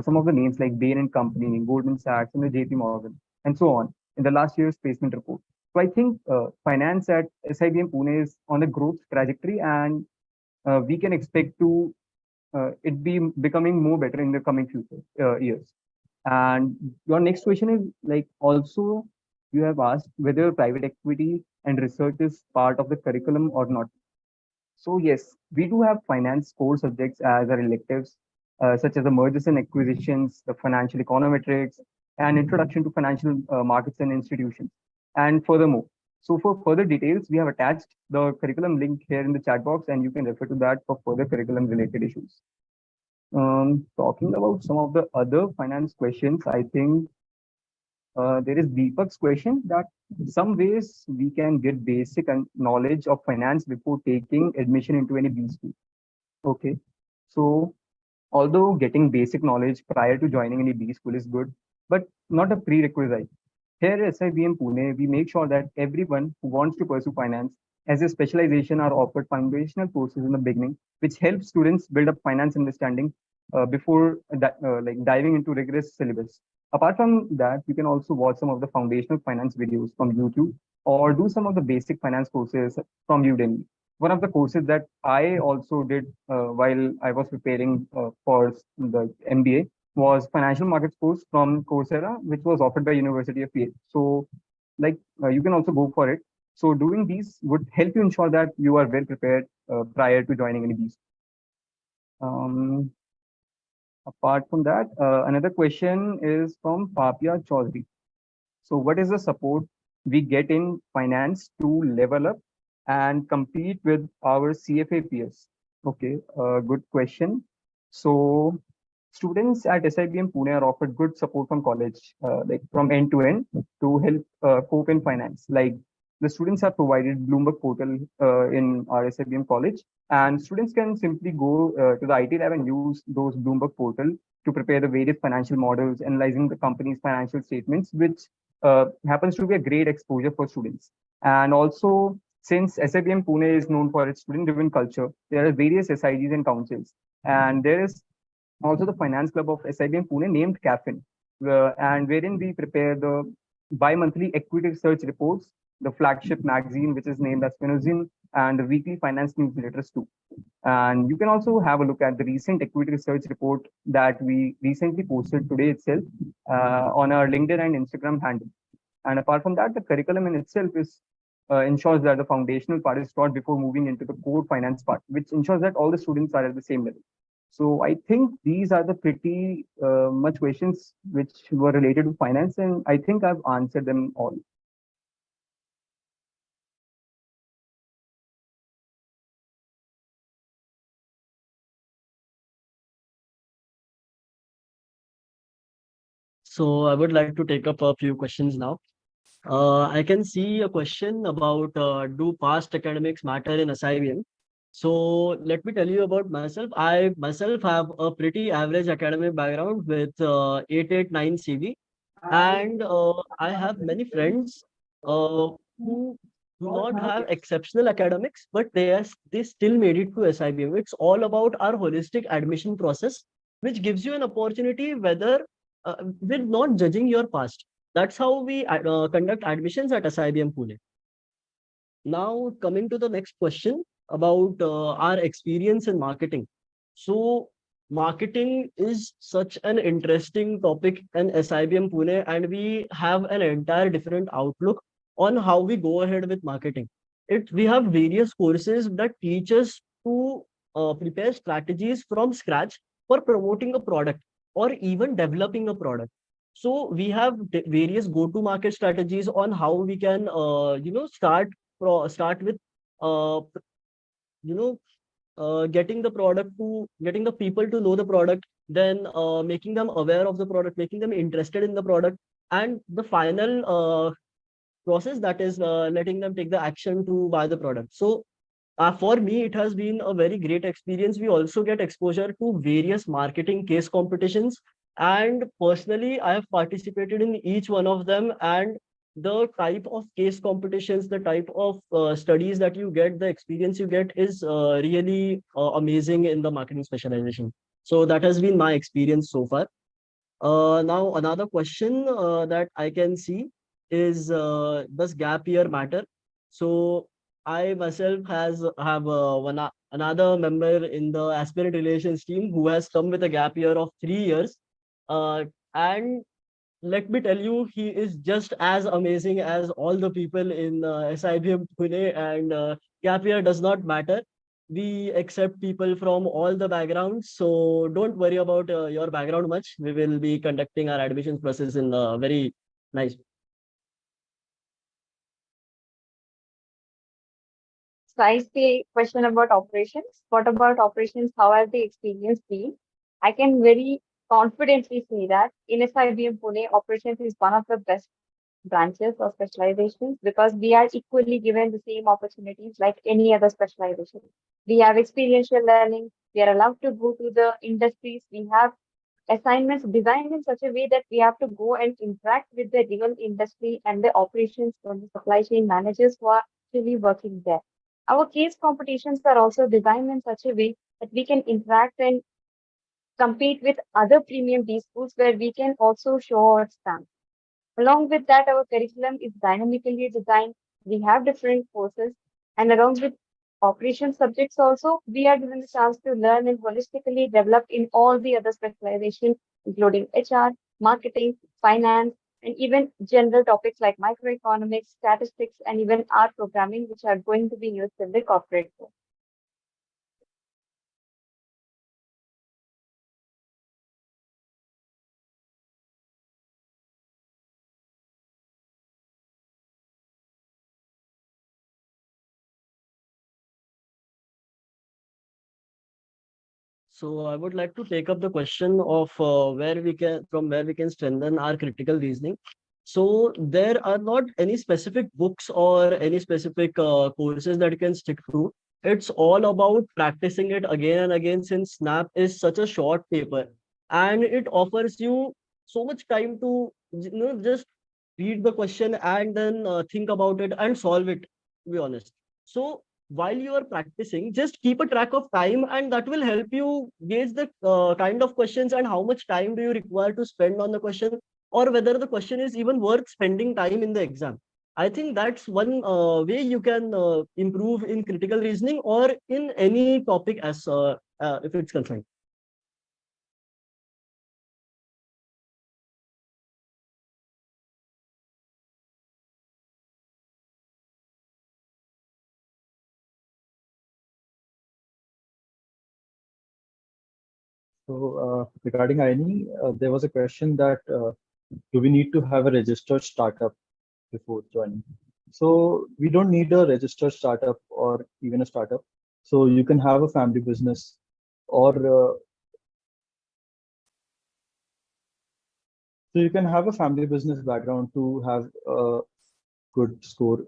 some of the names like Bain and Company, Goldman Sachs, and the JP Morgan, and so on in the last year's placement report. So I think finance at SIBM Pune is on a growth trajectory, and we can expect to it be becoming more better in the coming future years. And your next question is like also you have asked whether private equity and research is part of the curriculum or not. So yes, we do have finance core subjects as our electives, such as the mergers and acquisitions, the financial econometrics, and introduction to financial markets and institutions. And furthermore, so for further details, we have attached the curriculum link here in the chat box, and you can refer to that for further curriculum related issues. Talking about some of the other finance questions, I think there is Deepak's question that some ways we can get basic knowledge of finance before taking admission into any B school. Okay, so although getting basic knowledge prior to joining any B school is good, but not a prerequisite. Here at SIBM Pune, we make sure that everyone who wants to pursue finance as a specialization are offered foundational courses in the beginning, which helps students build up finance understanding before like diving into rigorous syllabus. Apart from that, you can also watch some of the foundational finance videos from YouTube or do some of the basic finance courses from Udemy. One of the courses that I also did while I was preparing for the MBA was financial markets course from Coursera, which was offered by University of PA. So like you can also go for it. So doing these would help you ensure that you are well prepared prior to joining any of these. Apart from that, another question is from Papia Chaudhary. So what is the support we get in finance to level up and compete with our CFA peers? Okay, good question. So students at SIBM Pune are offered good support from college, like from end to end to help cope in finance. Like the students are provided Bloomberg portal in our SIBM college, and students can simply go to the IT lab and use those Bloomberg portal to prepare the various financial models, analyzing the company's financial statements, which happens to be a great exposure for students. And also, since SIBM Pune is known for its student-driven culture, there are various SIGs and councils, and there is also the finance club of SIBM Pune named CAFIN, and wherein we prepare the bi-monthly equity research reports, the flagship magazine, which is named as Finozin, and the weekly finance newsletters too. And you can also have a look at the recent equity research report that we recently posted today itself on our LinkedIn and Instagram handle. And apart from that, the curriculum in itself is ensures that the foundational part is taught before moving into the core finance part, which ensures that all the students are at the same level. So I think these are the pretty much questions which were related to finance, and I think I've answered them all. So I would like to take up a few questions now. I can see a question about do past academics matter in SIBM? So let me tell you about myself. I myself have a pretty average academic background with 889 CV, and I have many friends who do not have exceptional academics, but they still made it to SIBM. It's all about our holistic admission process, which gives you an opportunity whether with not judging your past. That's how we conduct admissions at SIBM Pune. Now, coming to the next question about our experience in marketing. So, marketing is such an interesting topic in SIBM Pune, and we have an entire different outlook on how we go ahead with marketing. We have various courses that teach us to prepare strategies from scratch for promoting a product or even developing a product. So we have various go-to-market strategies on how we can, start with, you know, getting the people to know the product, then making them aware of the product, making them interested in the product, and the final process that is letting them take the action to buy the product. So for me, it has been a very great experience. We also get exposure to various marketing case competitions. And personally, I have participated in each one of them. And the type of case competitions, the type of studies that you get, the experience you get is really amazing in the marketing specialization. So that has been my experience so far. Now, another question that I can see is, does gap year matter? So I myself have another member in the Aspirant Relations team who has come with a gap year of 3 years. And let me tell you, he is just as amazing as all the people in SIBM Pune, and gap year does not matter. We accept people from all the backgrounds, so don't worry about your background much. We will be conducting our admissions process in a very nice. So I say question about operations. What about operations? How has the experience been? I can very confidently say that in SIBM Pune, operations is one of the best branches or specializations because we are equally given the same opportunities like any other specialization. We have experiential learning. We are allowed to go to the industries. We have assignments designed in such a way that we have to go and interact with the real industry and the operations from the supply chain managers who are actually working there. Our case competitions are also designed in such a way that we can interact and compete with other premium B schools where we can also show our stamp. Along with that, our curriculum is dynamically designed. We have different courses, and along with operation subjects also, we are given the chance to learn and holistically develop in all the other specializations, including HR, marketing, finance, and even general topics like microeconomics, statistics, and even R programming, which are going to be used in the corporate world. So I would like to take up the question of where we can strengthen our critical reasoning. So there are not any specific books or any specific courses that you can stick to. It's all about practicing it again and again, since SNAP is such a short paper and it offers you so much time to just read the question and then think about it and solve it, to be honest. So while you are practicing, just keep a track of time, and that will help you gauge the kind of questions and how much time do you require to spend on the question, or whether the question is even worth spending time in the exam. I think that's one way you can improve in critical reasoning or in any topic as if it's concerned. So regarding INE, there was a question that do we need to have a registered startup before joining? So we don't need a registered startup or even a startup. So you can have a family business, or so you can have a family business background to have a good score.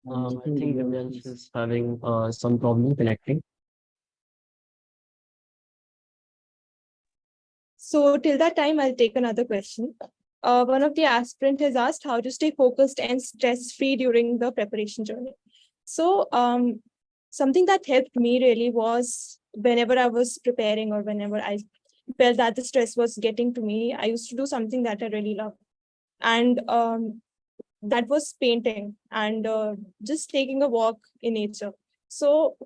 I think Divyansh is having some problem connecting. So till that time, I'll take another question. One of the aspirant has asked how to stay focused and stress-free during the preparation journey. So something that helped me really was whenever I was preparing or whenever I felt that the stress was getting to me, I used to do something that I really loved. And that was painting and just taking a walk in nature. So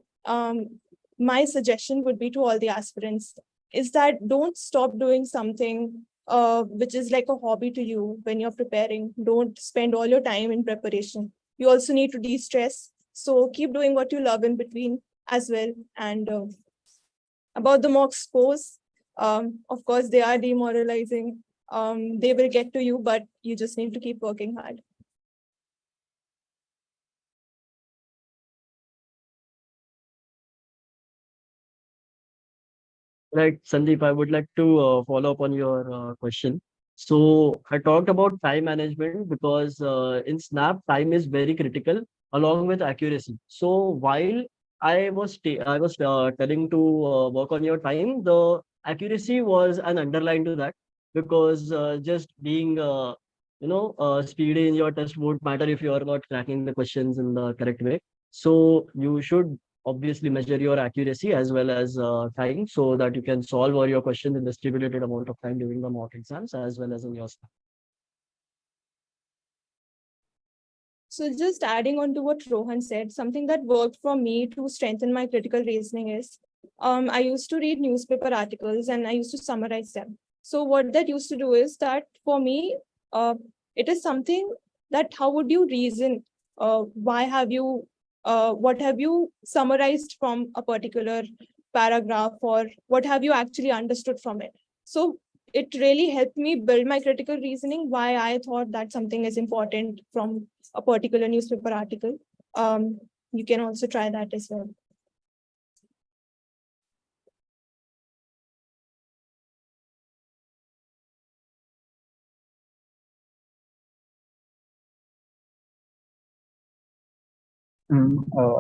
my suggestion would be to all the aspirants is that don't stop doing something which is like a hobby to you when you're preparing. Don't spend all your time in preparation. You also need to de-stress. So keep doing what you love in between as well. And about the mock scores, of course, they are demoralizing. They will get to you, but you just need to keep working hard. Right, Sandeep, I would like to follow up on your question. So I talked about time management because in Snap, time is very critical along with accuracy. So while I was telling to work on your time, the accuracy was an underline to that, because just being speedy in your test won't matter if you are not cracking the questions in the correct way. So you should obviously measure your accuracy as well as time, so that you can solve all your questions in the stipulated amount of time during the mock exams as well as in your staff. So just adding on to what Rohan said, something that worked for me to strengthen my critical reasoning is I used to read newspaper articles and I used to summarize them. So what that used to do is that for me, it is something that how would you reason? What have you summarized from a particular paragraph, or what have you actually understood from it? So it really helped me build my critical reasoning, why I thought that something is important from a particular newspaper article. You can also try that as well.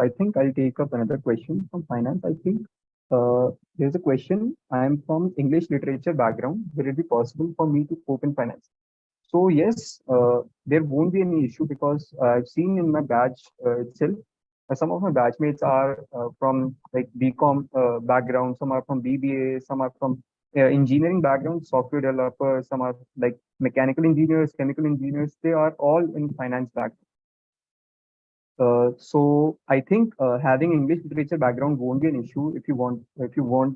I think I'll take up another question from finance. I think there's a question. I am from English literature background. Will it be possible for me to cope in finance? So yes, there won't be any issue because I've seen in my batch itself, some of my batchmates are from like BCom background, some are from BBA, some are from engineering background, software developers, some are like mechanical engineers, chemical engineers. They are all in finance background. So I think having English literature background won't be an issue if you want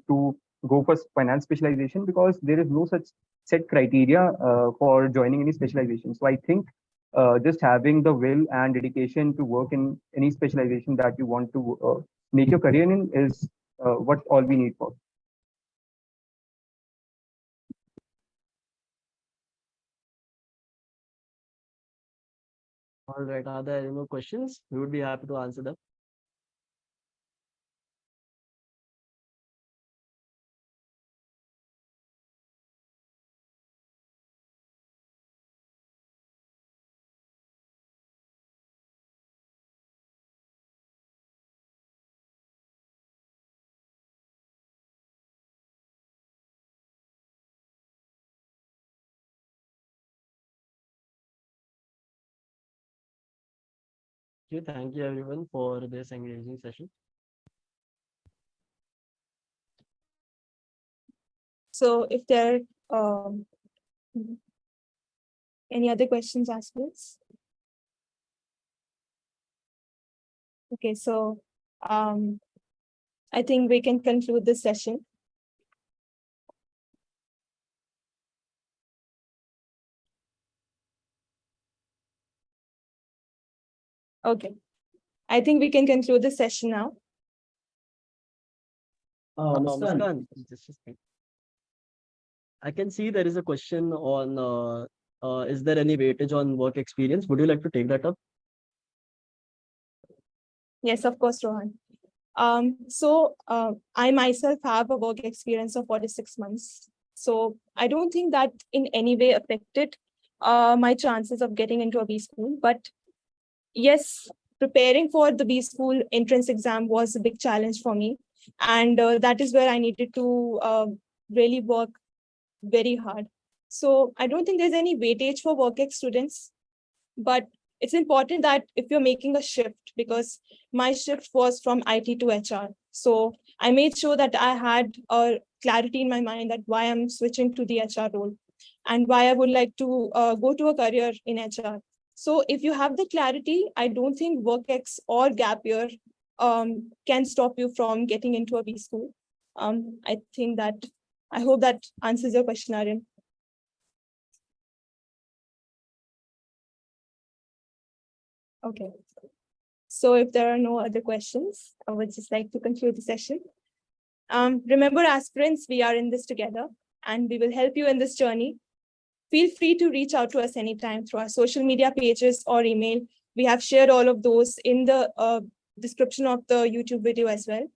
to go for finance specialization, because there is no such set criteria for joining any specialization. So I think just having the will and dedication to work in any specialization that you want to make your career in is what all we need for. All right, are there any more questions? We would be happy to answer them. Thank you everyone for this engaging session. So if there are any other questions, aspirants? Okay, so I think we can conclude this session. Okay, I think we can conclude the session now. Muskan, just a second. I can see there is a question on is there any weightage on work experience? Would you like to take that up? Yes, of course, Rohan. I myself have a work experience of 46 months. So I don't think that in any way affected my chances of getting into a B school. But yes, preparing for the B school entrance exam was a big challenge for me. And that is where I needed to really work very hard. So I don't think there's any weightage for WorkX students, but it's important that if you're making a shift, because my shift was from IT to HR. So I made sure that I had a clarity in my mind that why I'm switching to the HR role and why I would like to go to a career in HR. So if you have the clarity, I don't think WorkX or gap year can stop you from getting into a B school. I hope that answers your question, Aryan. Okay. So if there are no other questions, I would just like to conclude the session. Remember, aspirants, we are in this together and we will help you in this journey. Feel free to reach out to us anytime through our social media pages or email. We have shared all of those in the description of the YouTube video as well.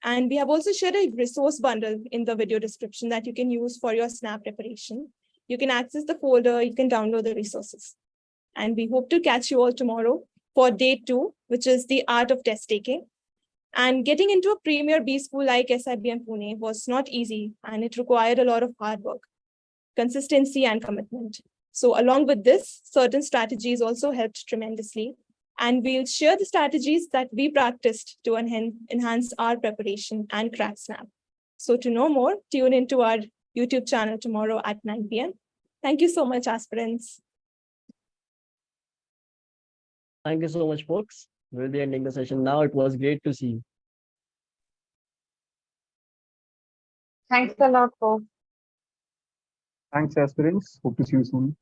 And we have also shared a resource bundle in the video description that you can use for your SNAP preparation. You can access the folder, you can download the resources. And we hope to catch you all tomorrow for day 2, which is the art of test taking. And getting into a premier B school like SIBM Pune was not easy, and it required a lot of hard work, consistency, and commitment. So along with this, certain strategies also helped tremendously. And we'll share the strategies that we practiced to enhance our preparation and crack SNAP. So to know more, tune into our YouTube channel tomorrow at 9 p.m. Thank you so much, aspirants. Thank you so much, folks. We'll be ending the session now. It was great to see you. Thanks a lot, folks. Thanks, aspirants. Hope to see you soon.